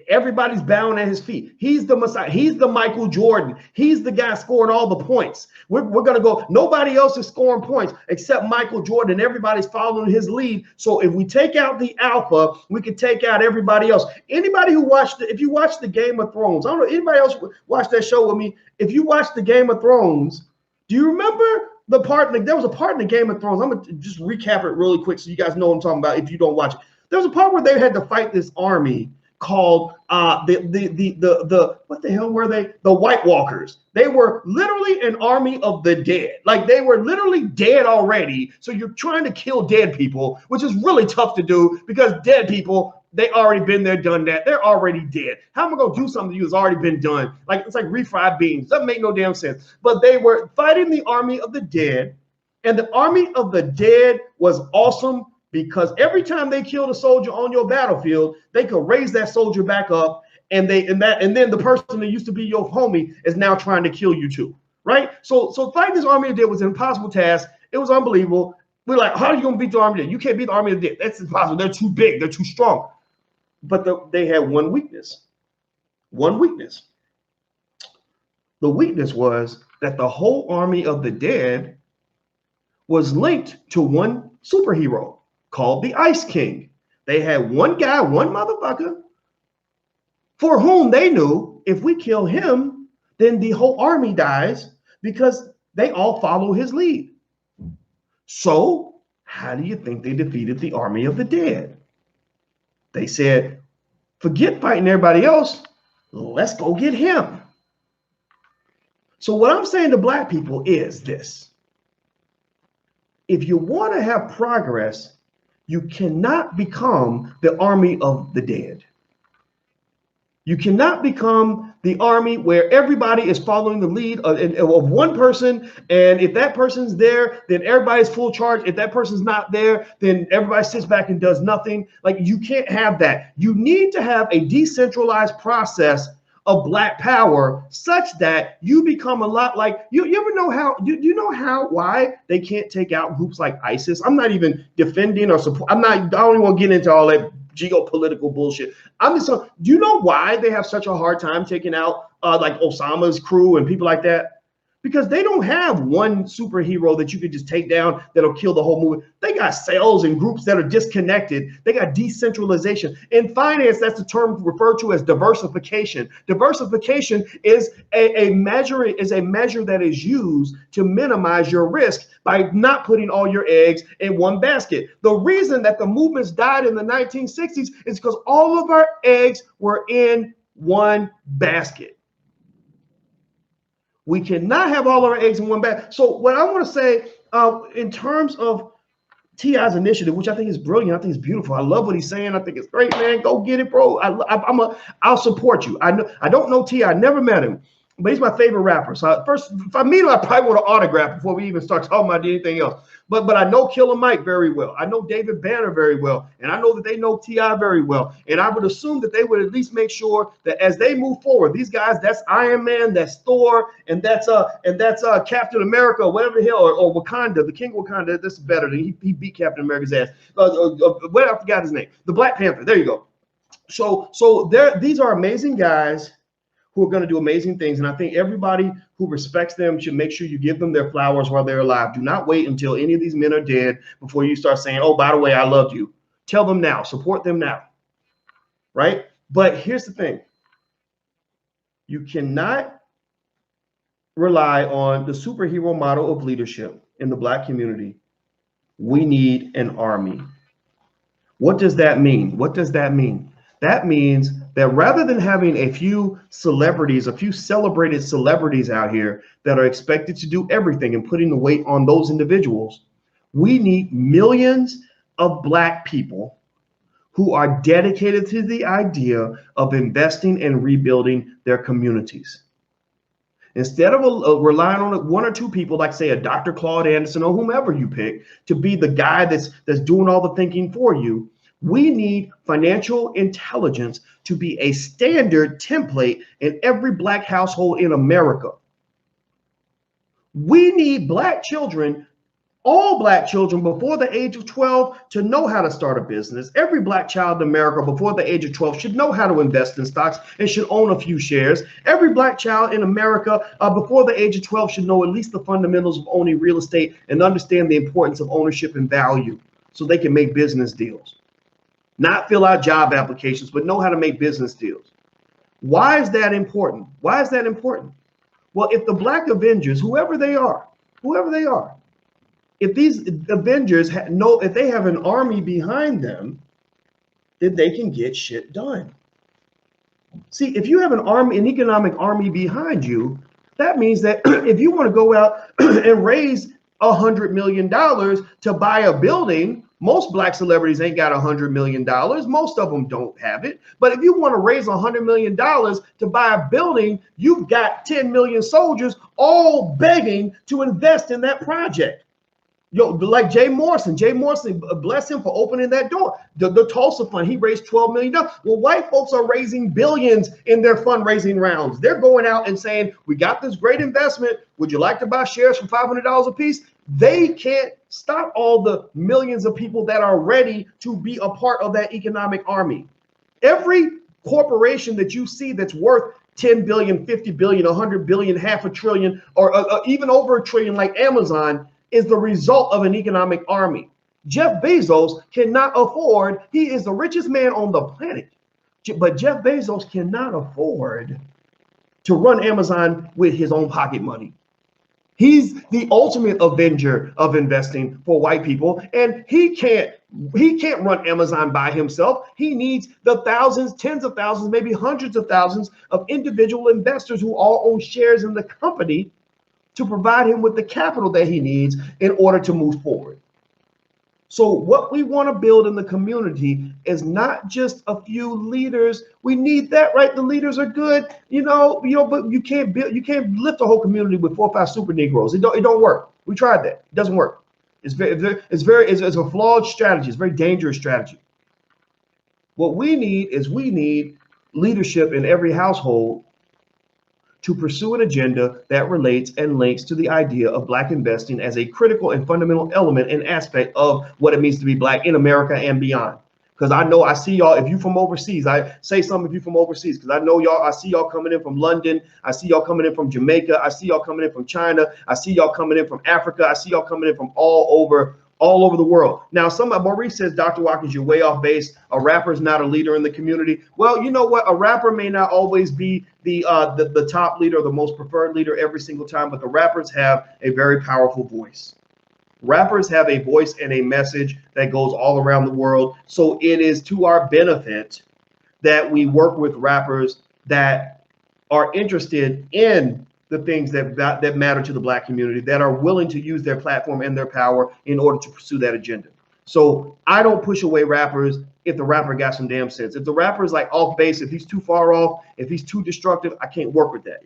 Everybody's bowing at his feet. He's the Messiah. He's the Michael Jordan. He's the guy scoring all the points. We're going to go. Nobody else is scoring points except Michael Jordan. Everybody's following his lead. So if we take out the alpha, we can take out everybody else. Anybody who watched, if you watched the Game of Thrones, I don't know, anybody else watched that show with me? If you watched the Game of Thrones, do you remember the part? There was a part in the Game of Thrones. I'm going to just recap it really quick so you guys know what I'm talking about if you don't watch it. There was a part where they had to fight this army called what the hell were they? The White Walkers. They were literally an army of the dead. Like they were literally dead already. So you're trying to kill dead people, which is really tough to do because dead people, they already been there, done that. They're already dead. How am I gonna do something to you that's already been done? Like it's like refried beans. Doesn't make no damn sense. But they were fighting the army of the dead, and the army of the dead was awesome. Because every time they killed a soldier on your battlefield, they could raise that soldier back up, and then the person that used to be your homie is now trying to kill you too, right? So fighting this army of the dead was an impossible task. It was unbelievable. We're like, how are you gonna beat the army of the dead? You can't beat the army of the dead. That's impossible. They're too big. They're too strong. But they had one weakness. One weakness. The weakness was that the whole army of the dead was linked to one superhero called the Ice King. They had one guy, one motherfucker, for whom they knew if we kill him, then the whole army dies because they all follow his lead. So how do you think they defeated the army of the dead? They said, forget fighting everybody else. Let's go get him. So what I'm saying to black people is this. If you want to have progress, you cannot become the army of the dead. You cannot become the army where everybody is following the lead of one person. And if that person's there, then everybody's full charge. If that person's not there, then everybody sits back and does nothing. Like you can't have that. You need to have a decentralized process of black power such that you become a lot like you ever know how you know how why they can't take out groups like ISIS? I'm not even defending or support. I don't even want to get into all that geopolitical bullshit. I'm just saying, do you know why they have such a hard time taking out like Osama's crew and people like that? Because they don't have one superhero that you could just take down that'll kill the whole movie. They got cells and groups that are disconnected. They got decentralization. In finance, that's the term referred to as diversification. Diversification is a measure that is used to minimize your risk by not putting all your eggs in one basket. The reason that the movements died in the 1960s is because all of our eggs were in one basket. We cannot have all our eggs in one basket. So what I want to say in terms of T.I.'s initiative, which I think is brilliant, I think it's beautiful. I love what he's saying. I think it's great, man. Go get it, bro. I'll support you. I don't know T.I. never met him, but he's my favorite rapper. So first, if I meet him, I probably want an autograph before we even start talking about anything else. But I know Killer Mike very well. I know David Banner very well, and I know that they know T.I. very well. And I would assume that they would at least make sure that as they move forward, these guys, that's Iron Man, that's Thor, and that's Captain America, or whatever the hell, or Wakanda, the King of Wakanda. This is better than he beat Captain America's ass. I forgot his name. The Black Panther. There you go. So these are amazing guys who are going to do amazing things. And I think everybody who respects them should make sure you give them their flowers while they're alive. Do not wait until any of these men are dead before you start saying, oh, by the way, I loved you. Tell them now, support them now, right? But here's the thing. You cannot rely on the superhero model of leadership in the black community. We need an army. What does that mean? What does that mean? That means that rather than having a few celebrities, a few celebrated celebrities out here that are expected to do everything and putting the weight on those individuals, we need millions of black people who are dedicated to the idea of investing and rebuilding their communities. Instead of relying on one or two people, like say a Dr. Claude Anderson or whomever you pick, to be the guy that's doing all the thinking for you, we need financial intelligence to be a standard template in every black household in America. We need black children all black children before the age of 12 to know how to start a business. Every black child in America before the age of 12 should know how to invest in stocks and should own a few shares. Every black child in America before the age of 12 should know at least the fundamentals of owning real estate and understand the importance of ownership and value so they can make business deals. Not fill out job applications, but know how to make business deals. Why is that important? Why is that important? Well, if the Black Avengers, whoever they are, if these Avengers if they have an army behind them, then they can get shit done. See, if you have an economic army behind you, that means that if you want to go out and raise $100 million to buy a building, most black celebrities ain't got $100 million. Most of them don't have it. But if you want to raise $100 million to buy a building, you've got 10 million soldiers all begging to invest in that project. Yo, like Jay Morrison, bless him for opening that door. The Tulsa Fund, he raised $12 million. Well, white folks are raising billions in their fundraising rounds. They're going out and saying, we got this great investment. Would you like to buy shares for $500 a piece? They can't stop all the millions of people that are ready to be a part of that economic army. Every corporation that you see that's worth 10 billion, 50 billion, 100 billion, half a trillion, or even over a trillion like Amazon is the result of an economic army. Jeff Bezos cannot afford, he is the richest man on the planet, but Jeff Bezos cannot afford to run Amazon with his own pocket money. He's the ultimate avenger of investing for white people, and he can't run Amazon by himself. He needs the thousands, tens of thousands, maybe hundreds of thousands of individual investors who all own shares in the company to provide him with the capital that he needs in order to move forward. So what we want to build in the community is not just a few leaders. We need that, right? The leaders are good, but you can't lift a whole community with 4 or 5 super Negroes. It don't work. We tried that. It doesn't work. It's a flawed strategy. It's a very dangerous strategy. What we need leadership in every household to pursue an agenda that relates and links to the idea of black investing as a critical and fundamental element and aspect of what it means to be black in America and beyond. Because I see y'all, if you from overseas, I say something if you from overseas, because I know y'all, I see y'all coming in from London, I see y'all coming in from Jamaica, I see y'all coming in from China, I see y'all coming in from Africa, I see y'all coming in from all over the world. Now, Maurice says, Dr. Watkins, you're way off base. A rapper is not a leader in the community. Well, you know what? A rapper may not always be the top leader or the most preferred leader every single time, but the rappers have a very powerful voice. Rappers have a voice and a message that goes all around the world. So it is to our benefit that we work with rappers that are interested in the things that matter to the black community, that are willing to use their platform and their power in order to pursue that agenda. So I don't push away rappers if the rapper got some damn sense. If the rapper is like off base, if he's too far off, if he's too destructive, I can't work with that.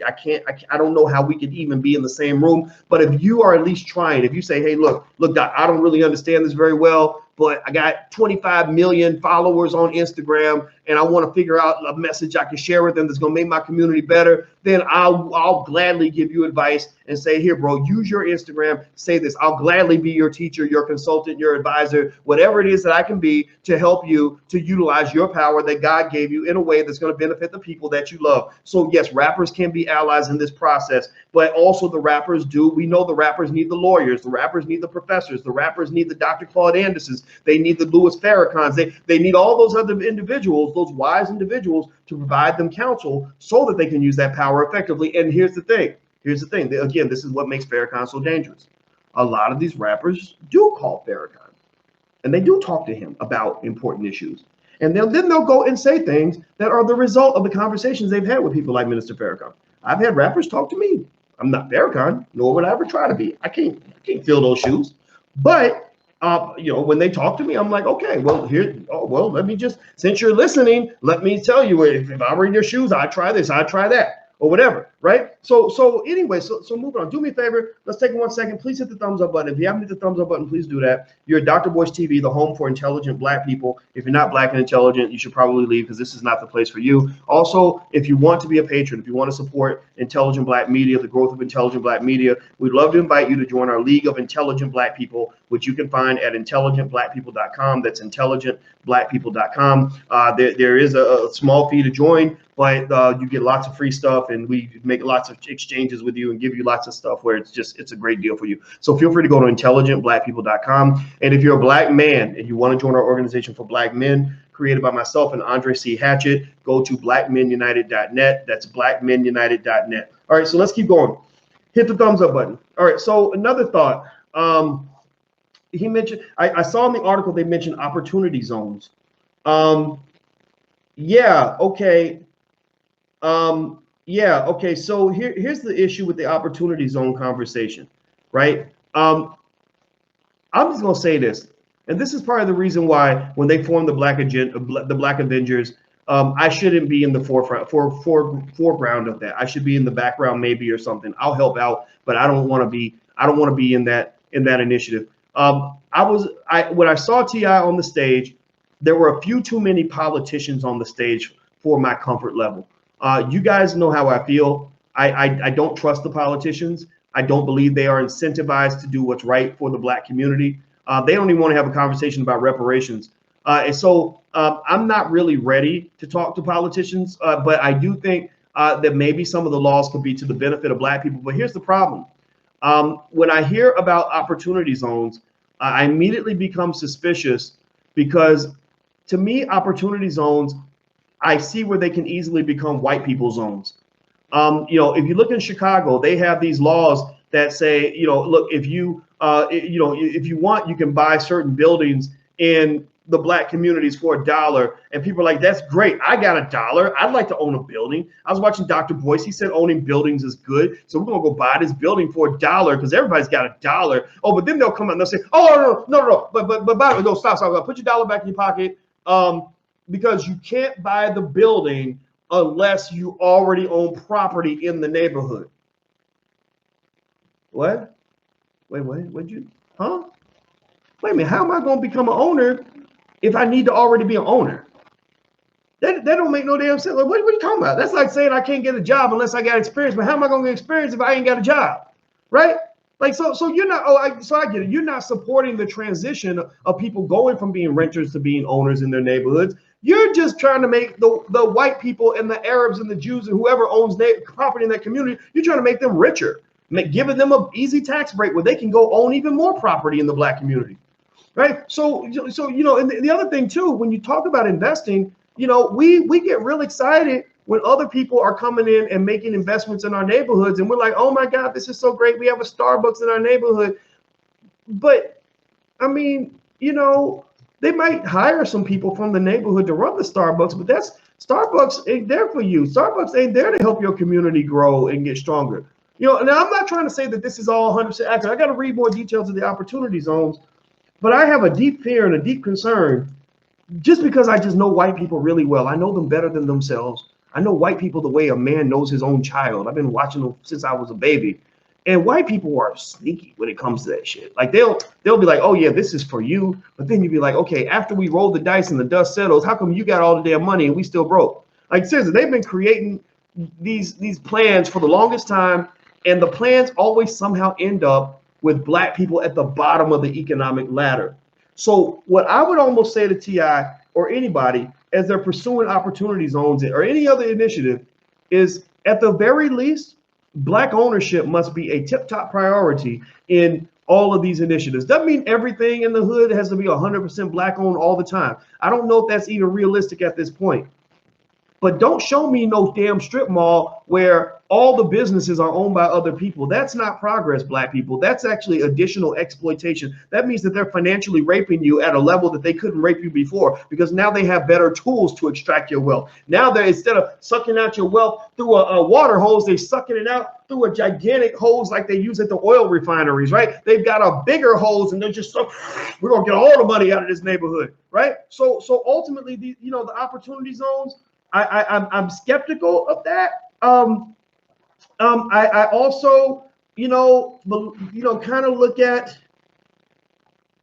I don't know how we could even be in the same room. But if you are at least trying, if you say, hey, look, Doc, I don't really understand this very well, but I got 25 million followers on Instagram and I want to figure out a message I can share with them that's going to make my community better, then I'll gladly give you advice and say, here, bro, use your Instagram, say this. I'll gladly be your teacher, your consultant, your advisor, whatever it is that I can be to help you to utilize your power that God gave you in a way that's going to benefit the people that you love. So yes, rappers can be allies in this process, but also the rappers we know the rappers need the lawyers, the rappers need the professors, the rappers need the Dr. Claude Andersons, they need the Louis Farrakhans, they need all those other individuals, those wise individuals, to provide them counsel so that they can use that power effectively. And here's the thing, again, this is what makes Farrakhan so dangerous. A lot of these rappers do call Farrakhan and they do talk to him about important issues. And then they'll go and say things that are the result of the conversations they've had with people like Minister Farrakhan. I've had rappers talk to me. I'm not Farrakhan, nor would I ever try to be. I can't fill those shoes. But when they talk to me, I'm like, okay, well, let me just, since you're listening, let me tell you, if I were in your shoes, I'd try this, I'd try that, or whatever, right? So anyway, so moving on. Do me a favor. Let's take 1 second. Please hit the thumbs up button. If you haven't hit the thumbs up button, please do that. You're at Dr. Boyce TV, the home for intelligent Black people. If you're not Black and intelligent, you should probably leave because this is not the place for you. Also, if you want to be a patron, if you want to support intelligent Black media, the growth of intelligent Black media, we'd love to invite you to join our League of Intelligent Black People, which you can find at intelligentblackpeople.com. That's intelligentblackpeople.com. There is a small fee to join, but you get lots of free stuff, and we make lots of exchanges with you and give you lots of stuff where it's a great deal for you. So feel free to go to intelligentblackpeople.com. And if you're a Black man and you want to join our organization for Black men, created by myself and Andre C. Hatchett, go to blackmenunited.net. That's blackmenunited.net. All right, so let's keep going. Hit the thumbs up button. All right, so another thought. He mentioned, I saw in the article they mentioned opportunity zones. Yeah, okay. Yeah, okay. So here's the issue with the opportunity zone conversation, right? I'm just gonna say this, and this is part of the reason why when they formed the Black Avengers, I shouldn't be in the foreground of that. I should be in the background maybe or something. I'll help out, but I don't want to be in that initiative. When I saw T.I. on the stage, there were a few too many politicians on the stage for my comfort level. You guys know how I feel. I don't trust the politicians. I don't believe they are incentivized to do what's right for the Black community. They don't even want to have a conversation about reparations. And so I'm not really ready to talk to politicians, but I do think that maybe some of the laws could be to the benefit of Black people. But here's the problem. When I hear about opportunity zones, I immediately become suspicious because to me, opportunity zones, I see where they can easily become white people zones. If you look in Chicago, they have these laws that say, look, if you want, you can buy certain buildings in the Black communities for $1. And people are like, that's great. I got $1. I'd like to own a building. I was watching Dr. Boyce. He said owning buildings is good. So we're going to go buy this building for $1 because everybody's got $1. Oh, but then they'll come out and they'll say, oh, no. But stop. Put your dollar back in your pocket. Because you can't buy the building unless you already own property in the neighborhood. What? Wait, what'd you, huh? Wait a minute, how am I going to become an owner if I need to already be an owner? That don't make no damn sense. Like, what are you talking about? That's like saying I can't get a job unless I got experience. But how am I going to get experience if I ain't got a job? Right? Like, so you're not, I get it. You're not supporting the transition of people going from being renters to being owners in their neighborhoods. You're just trying to make the white people and the Arabs and the Jews and whoever owns property in that community, you're trying to make them richer, giving them an easy tax break where they can go own even more property in the Black community, right? So and the other thing too, when you talk about investing, we get real excited when other people are coming in and making investments in our neighborhoods, and we're like, oh my God, this is so great. We have a Starbucks in our neighborhood. But I mean, they might hire some people from the neighborhood to run the Starbucks, but Starbucks ain't there for you. Starbucks ain't there to help your community grow and get stronger. Now I'm not trying to say that this is all 100% accurate. I got to read more details of the opportunity zones, but I have a deep fear and a deep concern just because I just know white people really well. I know them better than themselves. I know white people the way a man knows his own child. I've been watching them since I was a baby. And white people are sneaky when it comes to that shit. Like they'll be like, oh yeah, this is for you. But then you'd be like, okay, after we roll the dice and the dust settles, how come you got all the damn money and we still broke? Like seriously, they've been creating these plans for the longest time. And the plans always somehow end up with Black people at the bottom of the economic ladder. So what I would almost say to T.I. or anybody as they're pursuing opportunity zones or any other initiative is at the very least, Black ownership must be a tip-top priority in all of these initiatives. Doesn't mean everything in the hood has to be 100% Black owned all the time. I don't know if that's even realistic at this point. But don't show me no damn strip mall where all the businesses are owned by other people. That's not progress, Black people. That's actually additional exploitation. That means that they're financially raping you at a level that they couldn't rape you before because now they have better tools to extract your wealth. Now they're, instead of sucking out your wealth through a water hose, they're sucking it out through a gigantic hose like they use at the oil refineries, right? They've got a bigger hose and they're just we're going to get all the money out of this neighborhood, right? So ultimately, the opportunity zones, I'm skeptical of that. I also, kind of look at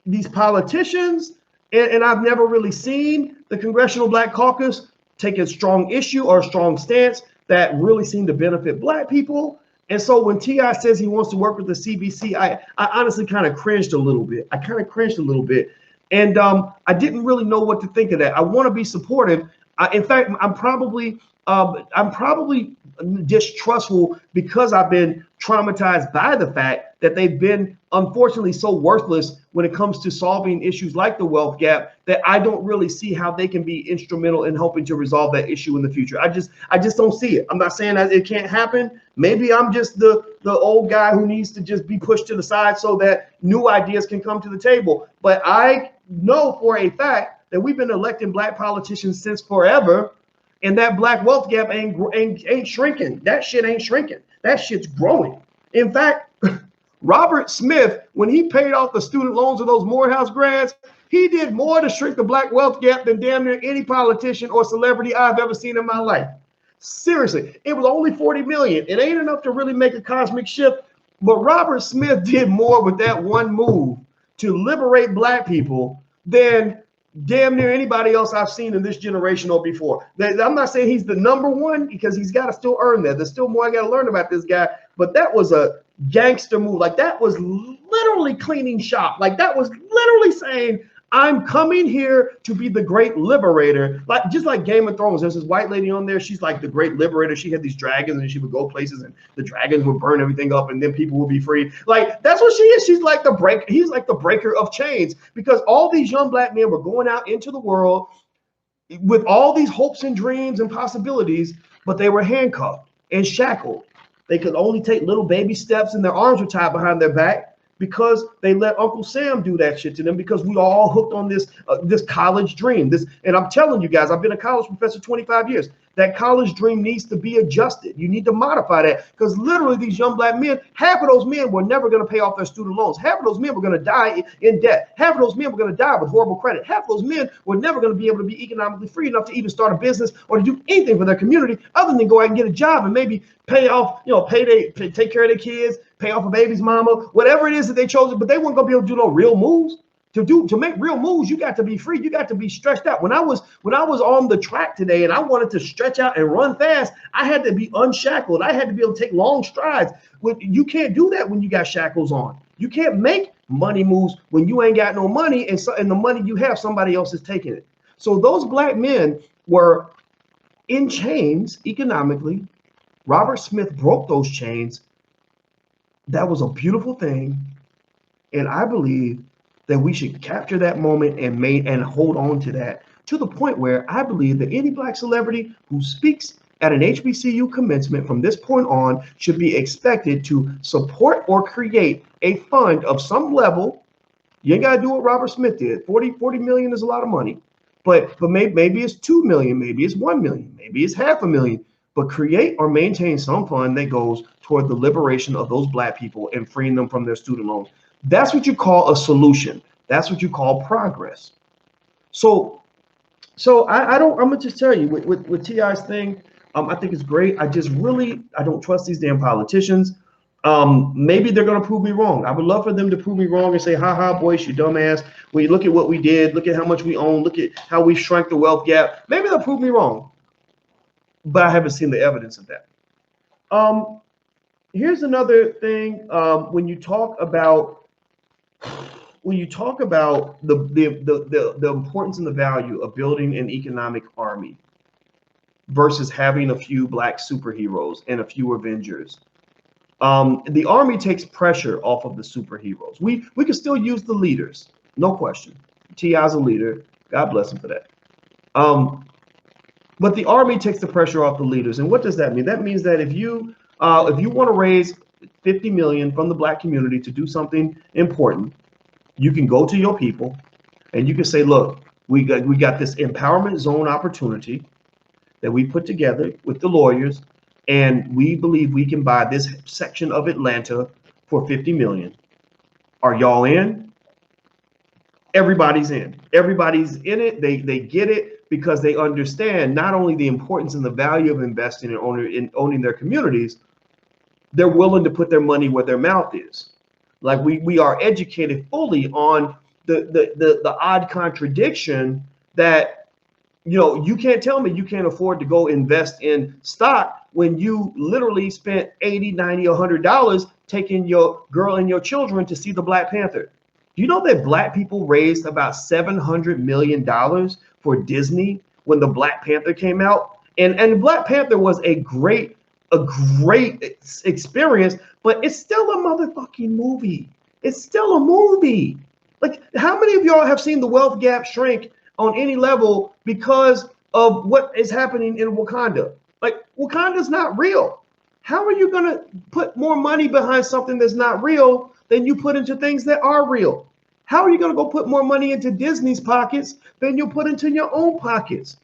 these politicians, and I've never really seen the Congressional Black Caucus take a strong issue or a strong stance that really seemed to benefit Black people. And so when T.I. says he wants to work with the CBC, I honestly kind of cringed a little bit. And I didn't really know what to think of that. I want to be supportive. In fact, I'm probably distrustful because I've been traumatized by the fact that they've been unfortunately so worthless when it comes to solving issues like the wealth gap, that I don't really see how they can be instrumental in helping to resolve that issue in the future. I just don't see it. I'm not saying that it can't happen. Maybe I'm just the old guy who needs to just be pushed to the side so that new ideas can come to the table. But I know for a fact that we've been electing Black politicians since forever, and that Black wealth gap ain't shrinking. That shit ain't shrinking. That shit's growing. In fact, Robert Smith, when he paid off the student loans of those Morehouse grads, he did more to shrink the Black wealth gap than damn near any politician or celebrity I've ever seen in my life. Seriously, it was only 40 million. It ain't enough to really make a cosmic shift, but Robert Smith did more with that one move to liberate Black people than damn near anybody else I've seen in this generation or before. I'm not saying he's the number one, because he's got to still earn that. There's still more I got to learn about this guy, but that was a gangster move. Like, that was literally cleaning shop. Like, that was literally saying, I'm coming here to be the great liberator. Like, just like Game of Thrones, there's this white lady on there. She's like the great liberator. She had these dragons, and she would go places, and the dragons would burn everything up, and then people would be free. Like, that's what she is. She's like the break. He's like the breaker of chains, because all these young Black men were going out into the world with all these hopes and dreams and possibilities, but they were handcuffed and shackled. They could only take little baby steps, and their arms were tied behind their back, because they let Uncle Sam do that shit to them, because we all hooked on this college dream. And I'm telling you guys, I've been a college professor 25 years. That college dream needs to be adjusted. You need to modify that, because literally these young Black men, half of those men were never going to pay off their student loans. Half of those men were going to die in debt. Half of those men were going to die with horrible credit. Half of those men were never going to be able to be economically free enough to even start a business or to do anything for their community other than go out and get a job and maybe pay off, take care of their kids, pay off a baby's mama, whatever it is that they chose. But they weren't going to be able to do no real moves. To make real moves, you got to be free. You got to be stretched out. When I was on the track today and I wanted to stretch out and run fast, I had to be unshackled. I had to be able to take long strides. You can't do that when you got shackles on. You can't make money moves when you ain't got no money, and the money you have, somebody else is taking it. So those Black men were in chains economically. Robert Smith broke those chains. That was a beautiful thing, and I believe that we should capture that moment and hold on to that, to the point where I believe that any Black celebrity who speaks at an HBCU commencement from this point on should be expected to support or create a fund of some level. You ain't got to do what Robert Smith did. 40 million is a lot of money, but maybe it's 2 million, maybe it's 1 million, maybe it's $500,000. But create or maintain some fund that goes toward the liberation of those Black people and freeing them from their student loans. That's what you call a solution. That's what you call progress. So I'm gonna just tell you with T.I.'s thing, I think it's great. I don't trust these damn politicians. Maybe they're gonna prove me wrong. I would love for them to prove me wrong and say, ha ha, boys, you dumbass. When you look at what we did, look at how much we own, look at how we shrank the wealth gap. Maybe they'll prove me wrong, but I haven't seen the evidence of that. Here's another thing. When you talk about the importance and the value of building an economic army versus having a few Black superheroes and a few Avengers, the army takes pressure off of the superheroes. We can still use the leaders, no question. T.I.'s a leader. God bless him for that. But the army takes the pressure off the leaders. And what does that mean? That means that if you want to raise 50 million from the Black community to do something important, you can go to your people and you can say, look, we got this empowerment zone opportunity that we put together with the lawyers, and we believe we can buy this section of Atlanta for 50 million. Are y'all in? Everybody's in. Everybody's in it. They get it, because they understand not only the importance and the value of investing and owning their communities, they're willing to put their money where their mouth is. Like we are educated fully on the odd contradiction that, you know, you can't tell me you can't afford to go invest in stock when you literally spent 80, 90, $100 taking your girl and your children to see the Black Panther. Do you know that Black people raised about $700 million for Disney when the Black Panther came out? And Black Panther was a great experience, but it's still a motherfucking movie. It's still a movie. Like, how many of y'all have seen the wealth gap shrink on any level because of what is happening in Wakanda? Like, Wakanda's not real. How are you going to put more money behind something that's not real than you put into things that are real? How are you going to go put more money into Disney's pockets than you put into your own pockets?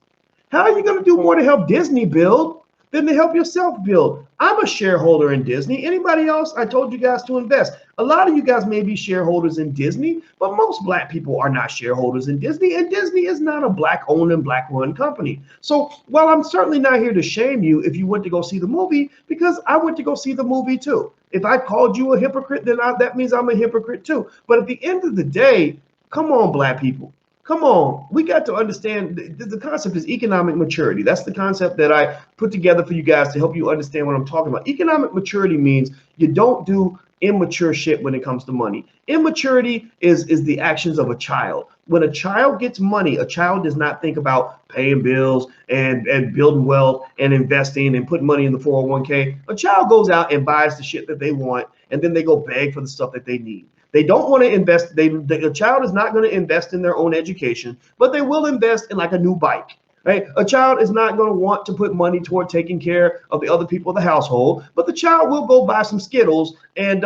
How are you going to do more to help Disney build than to help yourself build? I'm a shareholder in Disney. Anybody else? I told you guys to invest. A lot of you guys may be shareholders in Disney, but most Black people are not shareholders in Disney, and Disney is not a Black-owned and Black-run company. So while I'm certainly not here to shame you if you went to go see the movie, because I went to go see the movie too. If I called you a hypocrite, then that means I'm a hypocrite too. But at the end of the day, come on, Black people. Come on, we got to understand the concept is economic maturity. That's the concept that I put together for you guys to help you understand what I'm talking about. Economic maturity means you don't do immature shit when it comes to money. Immaturity is the actions of a child. When a child gets money, a child does not think about paying bills and building wealth and investing and putting money in the 401k. A child goes out and buys the shit that they want, and then they go beg for the stuff that they need. They don't want to invest. The child is not going to invest in their own education, but they will invest in like a new bike. Right? A child is not going to want to put money toward taking care of the other people of the household, but the child will go buy some Skittles and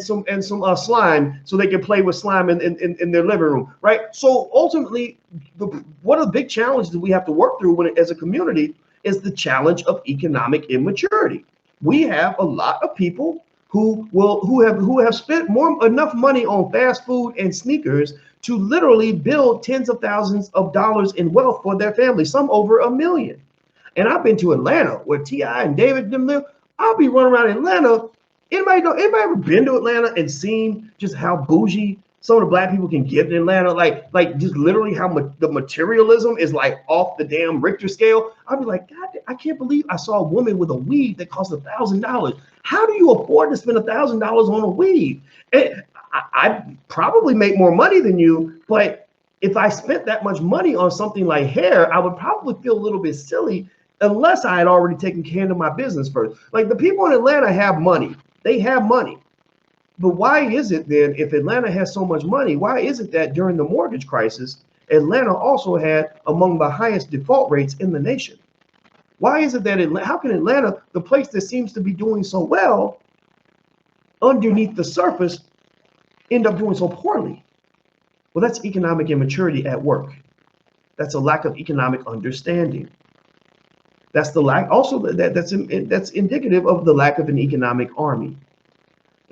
some slime so they can play with slime in their living room. Right? So ultimately, one of the big challenges that we have to work through as a community is the challenge of economic immaturity. We have a lot of people who have spent enough money on fast food and sneakers to literally build tens of thousands of dollars in wealth for their family, some over $1 million. And I've been to Atlanta where T.I. and David them live. I'll be running around Atlanta. Anybody ever been to Atlanta and seen just how bougie some of the Black people can get in Atlanta? Like just literally how the materialism is like off the damn Richter scale. I'd be like, God, I can't believe I saw a woman with a weave that cost $1,000. How do you afford to spend $1,000 on a weave? I probably make more money than you, but if I spent that much money on something like hair, I would probably feel a little bit silly unless I had already taken care of my business first. Like, the people in Atlanta have money. They have money. But why is it then, if Atlanta has so much money, why is it that during the mortgage crisis, Atlanta also had among the highest default rates in the nation? Why is it that how can Atlanta, the place that seems to be doing so well, underneath the surface, end up doing so poorly? Well, that's economic immaturity at work. That's a lack of economic understanding. That's the lack. Also, that's indicative of the lack of an economic army.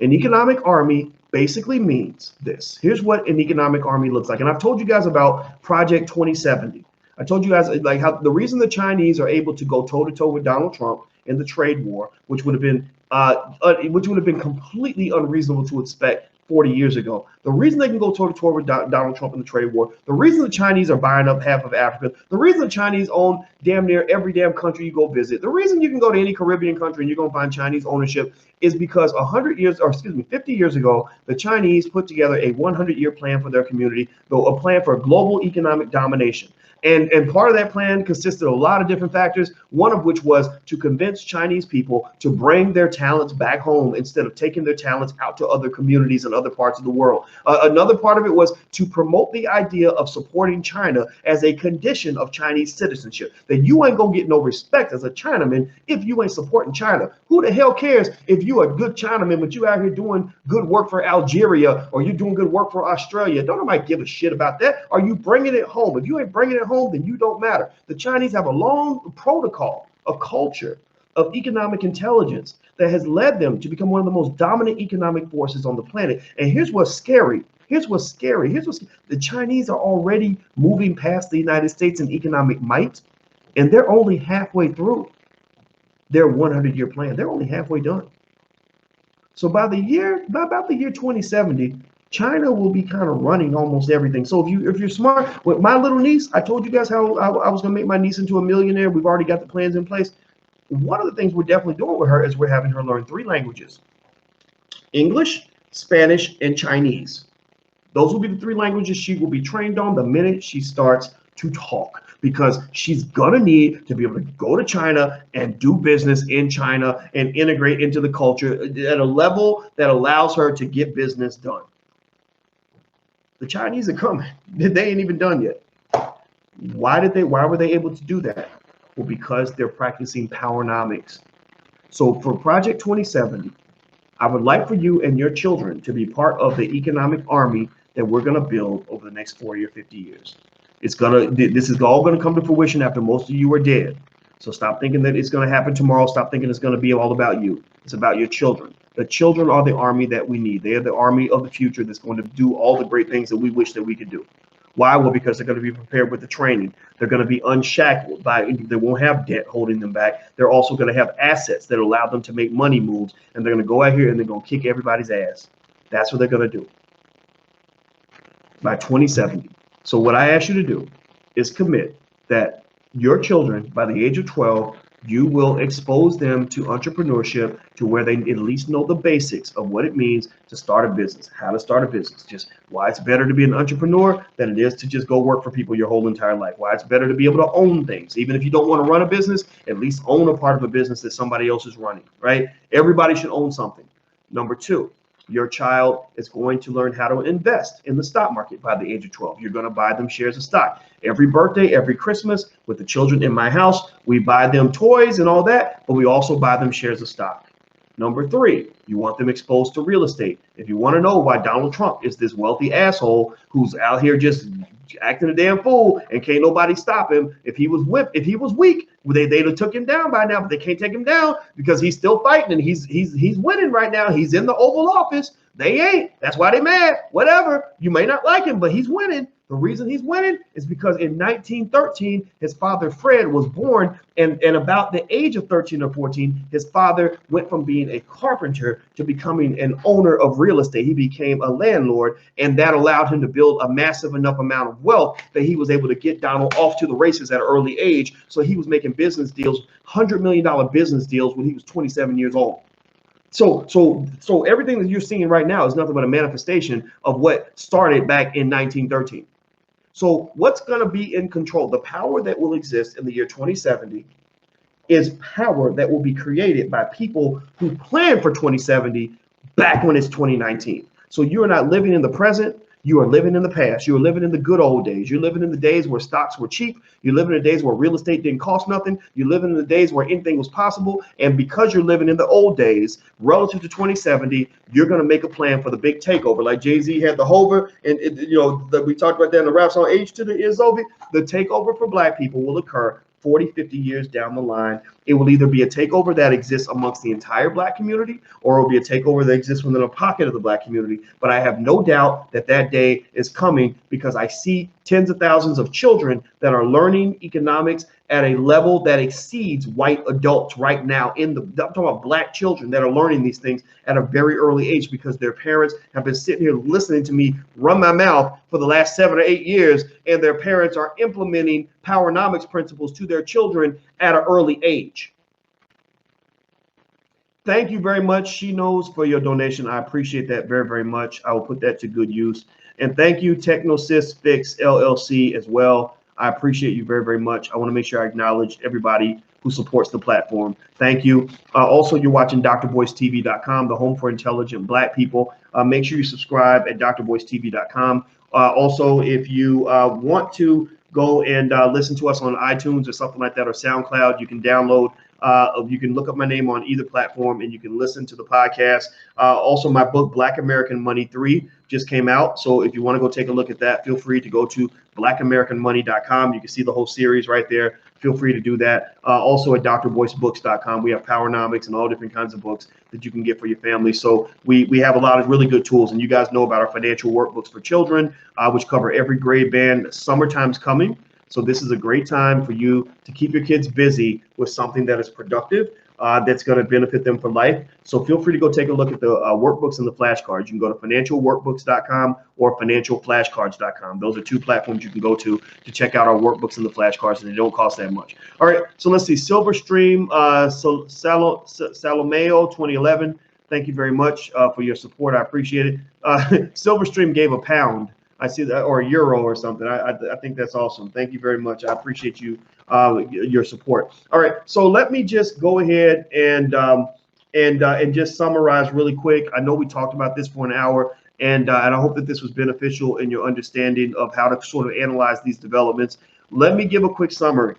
An economic army basically means this. Here's what an economic army looks like. And I've told you guys about Project 2070. I told you guys like how the reason the Chinese are able to go toe-to-toe with Donald Trump in the trade war, which would have been completely unreasonable to expect 40 years ago. The reason they can go toe-to-toe with Donald Trump in the trade war, the reason the Chinese are buying up half of Africa, the reason the Chinese own damn near every damn country you go visit, the reason you can go to any Caribbean country and you're going to find Chinese ownership is because 50 years ago, the Chinese put together a 100-year plan for their community, a plan for global economic domination. And part of that plan consisted of a lot of different factors, one of which was to convince Chinese people to bring their talents back home instead of taking their talents out to other communities and other parts of the world. Another part of it was to promote the idea of supporting China as a condition of Chinese citizenship, that you ain't gonna get no respect as a Chinaman if you ain't supporting China. Who the hell cares if you are a good Chinaman, but you out here doing good work for Algeria or you're doing good work for Australia? Don't nobody give a shit about that. Are you bringing it home? If you ain't bringing it home, then you don't matter. The Chinese have a long protocol, a culture of economic intelligence that has led them to become one of the most dominant economic forces on the planet. And here's what's scary. The Chinese are already moving past the United States in economic might, and they're only halfway through their 100-year plan. They're only halfway done. So by about the year 2070, China will be kind of running almost everything. So if you're smart, with my little niece, I told you guys how I was gonna make my niece into a millionaire. We've already got the plans in place. One of the things we're definitely doing with her is we're having her learn 3 languages: English, Spanish, and Chinese. Those will be the 3 languages she will be trained on the minute she starts to talk, because she's gonna need to be able to go to China and do business in China and integrate into the culture at a level that allows her to get business done. The Chinese are coming. They ain't even done yet. Why were they able to do that? Well, because they're practicing powernomics. So for Project 2070, I would like for you and your children to be part of the economic army that we're going to build over the next 40 or 50 years. This is all going to come to fruition after most of you are dead. So stop thinking that it's going to happen tomorrow. Stop thinking it's going to be all about you. It's about your children. The children are the army that we need. They are the army of the future that's going to do all the great things that we wish that we could do. Why? Well, because they're going to be prepared with the training. They're going to be unshackled they won't have debt holding them back. They're also going to have assets that allow them to make money moves, and they're going to go out here and they're going to kick everybody's ass. That's what they're going to do by 2070. So what I ask you to do is commit that your children, by the age of 12, you will expose them to entrepreneurship, to where they at least know the basics of what it means to start a business, how to start a business, just why it's better to be an entrepreneur than it is to just go work for people your whole entire life, why it's better to be able to own things. Even if you don't want to run a business, at least own a part of a business that somebody else is running, right? Everybody should own something. Number 2, your child is going to learn how to invest in the stock market by the age of 12. You're going to buy them shares of stock. Every birthday, every Christmas, with the children in my house, we buy them toys and all that, but we also buy them shares of stock. Number 3, you want them exposed to real estate. If you want to know why Donald Trump is this wealthy asshole who's out here just acting a damn fool and can't nobody stop him, if he was weak, they'd have took him down by now, but they can't take him down because he's still fighting and he's winning right now. He's in the Oval Office. They ain't. That's why they mad. Whatever. You may not like him, but he's winning. The reason he's winning is because in 1913, his father Fred was born, and about the age of 13 or 14, his father went from being a carpenter to becoming an owner of real estate. He became a landlord, and that allowed him to build a massive enough amount of wealth that he was able to get Donald off to the races at an early age. So he was making business deals, $100 million business deals, when he was 27 years old. So everything that you're seeing right now is nothing but a manifestation of what started back in 1913. So what's going to be in control? The power that will exist in the year 2070 is power that will be created by people who plan for 2070 back when it's 2019. So you are not living in the present. You are living in the past. You are living in the good old days. You're living in the days where stocks were cheap. You're living in the days where real estate didn't cost nothing. You're living in the days where anything was possible. And because you're living in the old days, relative to 2070, you're going to make a plan for the big takeover. Like Jay-Z had the Hover, and we talked about that in the rap song, H to the Izzovi. The takeover for black people will occur 40, 50 years down the line. It will either be a takeover that exists amongst the entire black community, or it will be a takeover that exists within a pocket of the black community. But I have no doubt that that day is coming, because I see tens of thousands of children that are learning economics at a level that exceeds white adults right now. I'm talking about black children that are learning these things at a very early age, because their parents have been sitting here listening to me run my mouth for the last 7 or 8 years, and their parents are implementing powernomics principles to their children at an early age. Thank you very much, She Knows, for your donation. I appreciate that very, very much. I will put that to good use. And thank you, Technosys Fix LLC, as well. I appreciate you very, very much. I want to make sure I acknowledge everybody who supports the platform. Thank you. Also, you're watching drboycetv.com, the home for intelligent black people. Make sure you subscribe at drboycetv.com. Also, if you want to go and listen to us on iTunes or something like that, or SoundCloud, you can download. You can look up my name on either platform and you can listen to the podcast. Also, my book, Black American Money 3, just came out. So if you want to go take a look at that, feel free to go to blackamericanmoney.com. You can see the whole series right there. Feel free to do that. Also at drboycebooks.com, we have Powernomics and all different kinds of books that you can get for your family. So we have a lot of really good tools. And you guys know about our financial workbooks for children, which cover every grade band. Summertime's coming. So this is a great time for you to keep your kids busy with something that is productive. that's going to benefit them for life. So feel free to go take a look at the workbooks and the flashcards. You can go to financialworkbooks.com or financialflashcards.com. Those are two platforms you can go to check out our workbooks and the flashcards, and they don't cost that much. All right, so let's see. Silverstream, Salomeo 2011. Thank you very much for your support. I appreciate it. Silverstream gave £1. I see that, or €1 or something. I think that's awesome. Thank you very much. I appreciate you, your support. All right, so let me just go ahead and just summarize really quick. I know we talked about this for an hour, and I hope that this was beneficial in your understanding of how to sort of analyze these developments. Let me give a quick summary.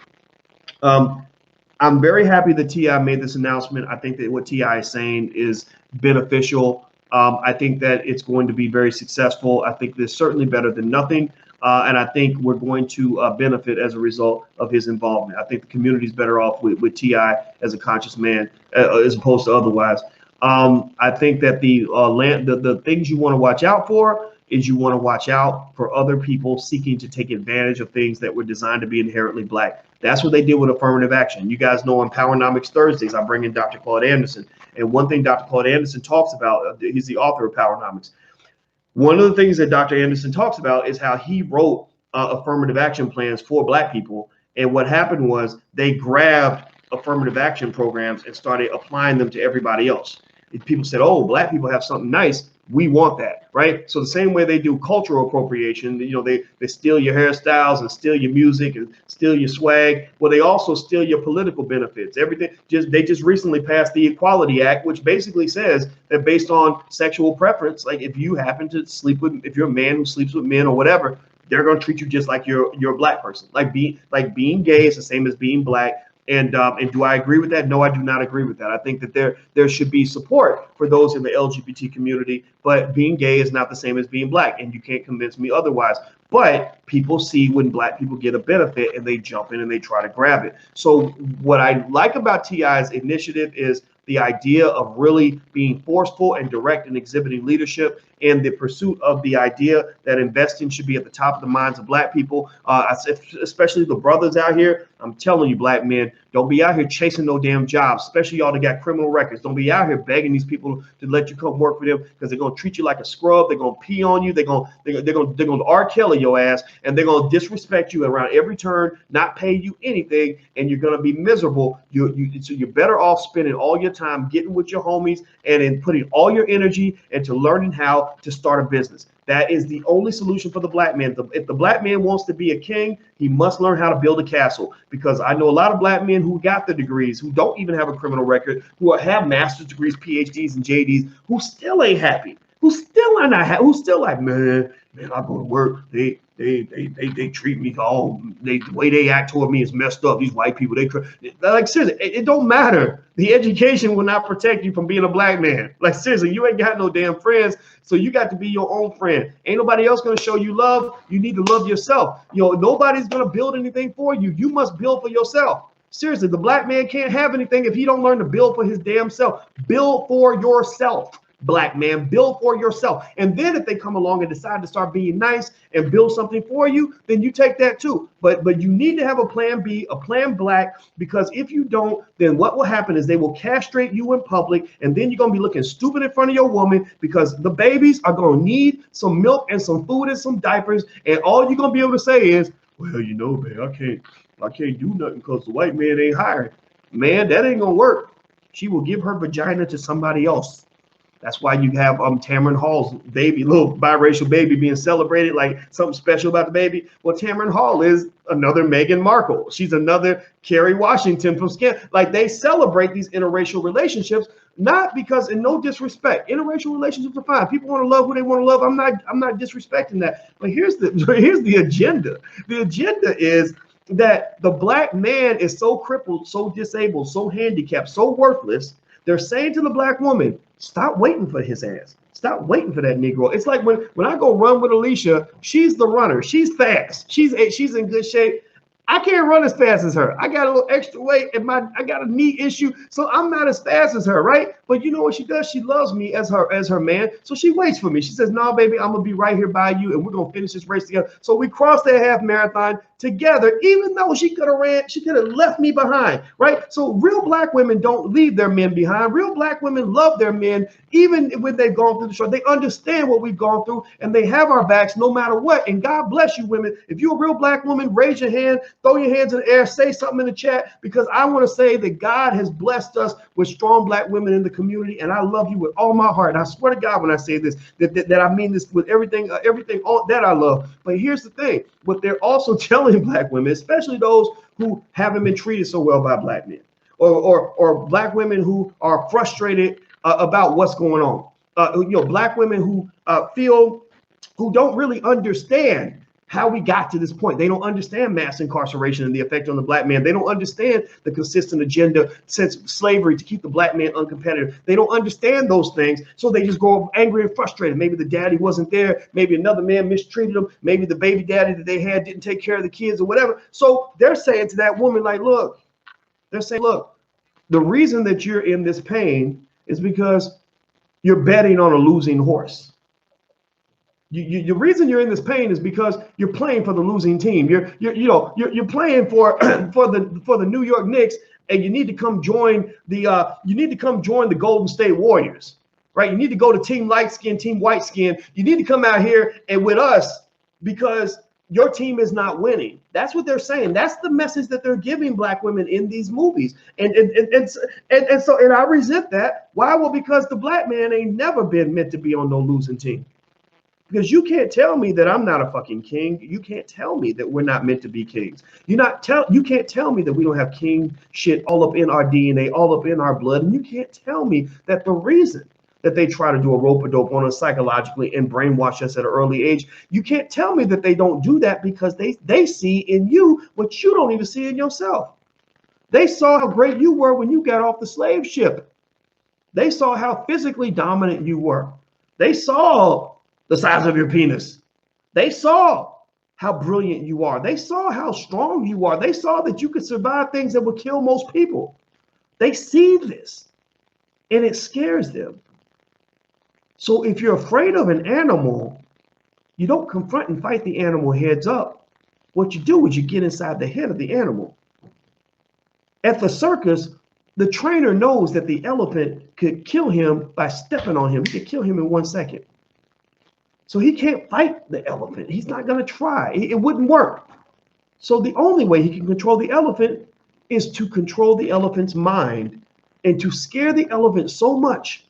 I'm very happy that T.I. made this announcement. I think that what T.I. is saying is beneficial. I think that it's going to be very successful. I think this is certainly better than nothing. And I think we're going to benefit as a result of his involvement. I think the community is better off with T.I. as a conscious man as opposed to otherwise. I think that the things you want to watch out for is you want to watch out for other people seeking to take advantage of things that were designed to be inherently black. That's what they did with affirmative action. You guys know on Powernomics Thursdays, I bring in Dr. Claude Anderson. And one thing Dr. Claude Anderson talks about, he's the author of Powernomics. One of the things that Dr. Anderson talks about is how he wrote affirmative action plans for black people. And what happened was they grabbed affirmative action programs and started applying them to everybody else. People said, oh, black people have something nice. We want that, right? So the same way they do cultural appropriation, they steal your hairstyles and steal your music and steal your swag. Well, they also steal your political benefits. Everything. They just recently passed the Equality Act, which basically says that based on sexual preference, like if you happen to sleep with, if you're a man who sleeps with men or whatever, they're going to treat you just like you're a black person. Like being gay is the same as being black. And do I agree with that? No, I do not agree with that. I think that there should be support for those in the LGBT community, but being gay is not the same as being black, and you can't convince me otherwise. But people see when black people get a benefit and they jump in and they try to grab it. So what I like about T.I.'s initiative is the idea of really being forceful and direct and exhibiting leadership, and the pursuit of the idea that investing should be at the top of the minds of black people, especially the brothers out here. I'm telling you, black men, don't be out here chasing no damn jobs, especially y'all that got criminal records. Don't be out here begging these people to let you come work for them, because they're gonna treat you like a scrub. They're gonna pee on you. They're gonna R. Kelly your ass, and they're gonna disrespect you around every turn, not pay you anything, and you're gonna be miserable. So you're better off spending all your time getting with your homies and in putting all your energy into learning how to start a business. That is the only solution for the black man. If the black man wants to be a king, he must learn how to build a castle. Because I know a lot of black men who got the degrees, who don't even have a criminal record, who have master's degrees, PhDs, and JDs, who still ain't happy, who still are not happy, who still like, man, I go to work, they treat me all, the way they act toward me is messed up. These white people, like, seriously, it don't matter. The education will not protect you from being a black man. Like, seriously, you ain't got no damn friends, so you got to be your own friend. Ain't nobody else gonna show you love. You need to love yourself. Nobody's gonna build anything for you. You must build for yourself. Seriously, the black man can't have anything if he don't learn to build for his damn self. Build for yourself. Black man, build for yourself. And then if they come along and decide to start being nice and build something for you, then you take that too. But you need to have a plan B, a plan black, because if you don't, then what will happen is they will castrate you in public, and then you're going to be looking stupid in front of your woman, because the babies are going to need some milk and some food and some diapers, and all you're going to be able to say is, well, man, I can't do nothing because the white man ain't hired. Man, that ain't going to work. She will give her vagina to somebody else. That's why you have Tamron Hall's baby, little biracial baby, being celebrated like something special about the baby. Well, Tamron Hall is another Meghan Markle. She's another Kerry Washington from Skin. Like, they celebrate these interracial relationships, not because, in no disrespect, interracial relationships are fine. People want to love who they want to love. I'm not disrespecting that. But here's the agenda. The agenda is that the black man is so crippled, so disabled, so handicapped, so worthless. They're saying to the black woman, stop waiting for his ass. Stop waiting for that Negro. It's like when I go run with Alicia, she's the runner. She's fast. She's in good shape. I can't run as fast as her. I got a little extra weight and I got a knee issue, so I'm not as fast as her, right? But you know what she does? She loves me as her man. So she waits for me. She says, "No, baby, I'm gonna be right here by you, and we're gonna finish this race together." So we crossed that half marathon together, even though she could have left me behind, right? So real black women don't leave their men behind. Real black women love their men, even when they've gone through the struggle. They understand what we've gone through, and they have our backs no matter what. And God bless you, women. If you're a real black woman, raise your hand, throw your hands in the air, say something in the chat, because I want to say that God has blessed us with strong black women in the community, and I love you with all my heart. And I swear to God when I say this, that I mean this with everything all that I love. But here's the thing: what they're also telling black women, especially those who haven't been treated so well by black men, or black women who are frustrated about what's going on. Black women who who don't really understand how we got to this point. They don't understand mass incarceration and the effect on the black man. They don't understand the consistent agenda since slavery to keep the black man uncompetitive. They don't understand those things, so they just go angry and frustrated. Maybe the daddy wasn't there. Maybe another man mistreated them. Maybe the baby daddy that they had didn't take care of the kids or whatever. So they're saying to that woman, like, look, the reason that you're in this pain is because you're betting on a losing horse. The reason you're in this pain is because you're playing for the losing team. You're playing for the New York Knicks, and you need to come join the Golden State Warriors, right? You need to go to team light skin, team white skin. You need to come out here and with us because your team is not winning. That's what they're saying. That's the message that they're giving black women in these movies. And I resent that. Why? Well, because the black man ain't never been meant to be on no losing team. Because you can't tell me that I'm not a fucking king. You can't tell me that we're not meant to be kings. You can't tell me that we don't have king shit all up in our DNA, all up in our blood. And you can't tell me that the reason that they try to do a rope-a-dope on us psychologically and brainwash us at an early age, you can't tell me that they don't do that because they see in you what you don't even see in yourself. They saw how great you were when you got off the slave ship. They saw how physically dominant you were. They saw the size of your penis. They saw how brilliant you are. They saw how strong you are. They saw that you could survive things that would kill most people. They see this, and it scares them. So if you're afraid of an animal, you don't confront and fight the animal heads up. What you do is you get inside the head of the animal. At the circus, the trainer knows that the elephant could kill him by stepping on him. He could kill him in 1 second. So he can't fight the elephant. He's not going to try. It wouldn't work. So the only way he can control the elephant is to control the elephant's mind and to scare the elephant so much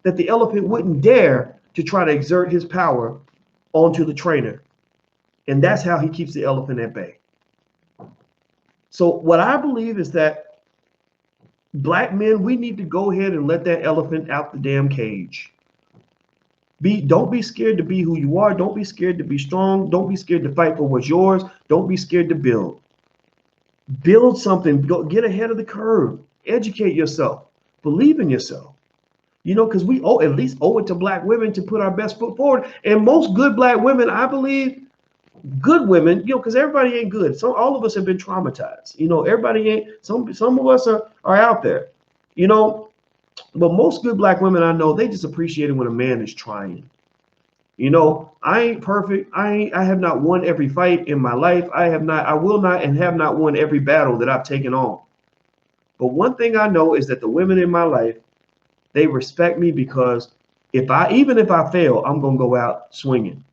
that the elephant wouldn't dare to try to exert his power onto the trainer. And that's how he keeps the elephant at bay. So what I believe is that black men, we need to go ahead and let that elephant out the damn cage. Don't be scared to be who you are. Don't be scared to be strong. Don't be scared to fight for what's yours. Don't be scared to build. Build something. Go get ahead of the curve. Educate yourself. Believe in yourself. Because we at least owe it to black women to put our best foot forward. And most good black women, I believe, good women, because everybody ain't good. So all of us have been traumatized. Everybody ain't. Some of us are out there. But most good black women I know, they just appreciate it when a man is trying. I ain't perfect. I have not won every fight in my life. I will not and have not won every battle that I've taken on. But one thing I know is that the women in my life, they respect me because even if I fail, I'm going to go out swinging.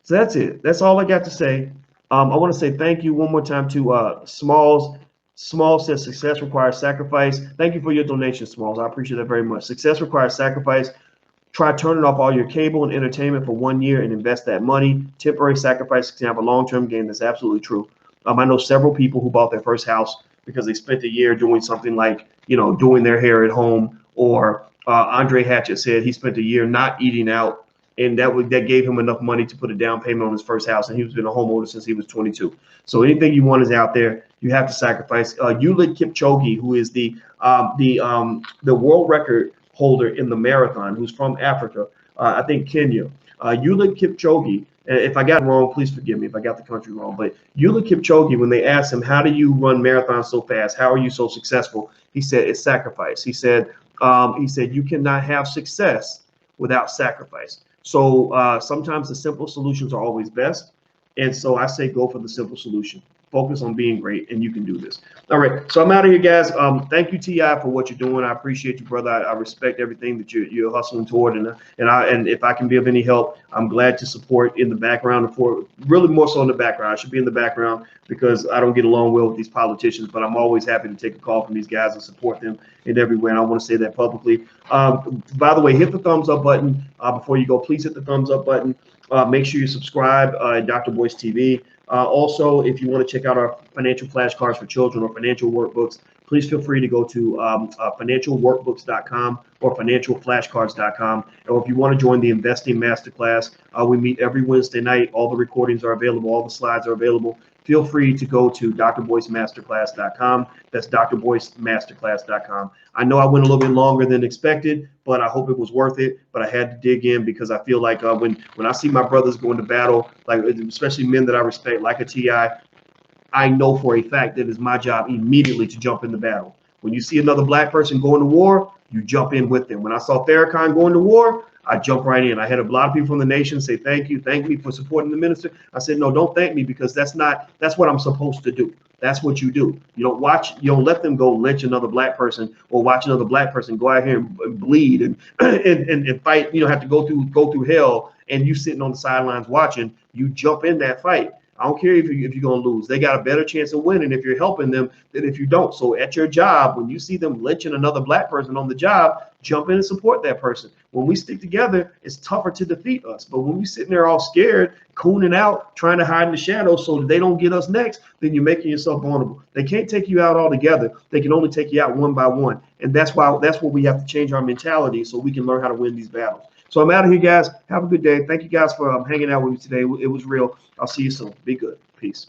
So that's it. That's all I got to say. I want to say thank you one more time to Smalls. Small says success requires sacrifice. Thank you for your donation, Smalls. I appreciate that very much. Success requires sacrifice. Try turning off all your cable and entertainment for 1 year and invest that money. Temporary sacrifice can have a long-term gain. That's absolutely true. I know several people who bought their first house because they spent a year doing something like, doing their hair at home. Or Andre Hatchett said he spent a year not eating out, and that gave him enough money to put a down payment on his first house, and he's been a homeowner since he was 22. So anything you want is out there. You have to sacrifice. Eliud Kipchoge, who is the world record holder in the marathon, who's from Africa, I think Kenya. Eliud Kipchoge If I got it wrong, please forgive me if I got the country wrong. But Eliud Kipchoge, when they asked him, how do you run marathons so fast? How are you so successful? He said, it's sacrifice. He said, you cannot have success without sacrifice. So sometimes the simple solutions are always best. And so I say go for the simple solution. Focus on being great, and you can do this. All right, so I'm out of here, guys. Thank you, Ti, for what you're doing. I appreciate you, brother. I respect everything that you're hustling toward, and if I can be of any help, I'm glad to support in the background. For really more so in the background, I should be in the background because I don't get along well with these politicians. But I'm always happy to take a call from these guys and support them in every way. And I want to say that publicly. By the way, hit the thumbs up button before you go. Please hit the thumbs up button. Make sure you subscribe at Dr. Boyce TV. Also, if you want to check out our financial flashcards for children or financial workbooks, please feel free to go to financialworkbooks.com or financialflashcards.com. Or if you want to join the Investing Masterclass, we meet every Wednesday night. All the recordings are available. All the slides are available. Feel free to go to drboycemasterclass.com. That's drboycemasterclass.com. I know I went a little bit longer than expected, but I hope it was worth it. But I had to dig in because I feel like when I see my brothers going to battle, like especially men that I respect, like a Ti, I know for a fact that it's my job immediately to jump in the battle. When you see another black person going to war, you jump in with them. When I saw Farrakhan going to war, I jumped right in. I had a lot of people from the nation say, thank me for supporting the minister. I said, no, don't thank me because that's what I'm supposed to do. That's what you do. You don't let them go lynch another black person or watch another black person go out here and bleed and fight, have to go through hell, and you sitting on the sidelines watching. You jump in that fight. I don't care if you're going to lose. They got a better chance of winning if you're helping them than if you don't. So at your job, when you see them lynching another black person on the job, jump in and support that person. When we stick together, it's tougher to defeat us. But when we sitting there all scared, cooning out, trying to hide in the shadows so that they don't get us next, then you're making yourself vulnerable. They can't take you out all together. They can only take you out one by one. And that's what we have to change our mentality so we can learn how to win these battles. So I'm out of here, guys. Have a good day. Thank you guys for hanging out with me today. It was real. I'll see you soon. Be good. Peace.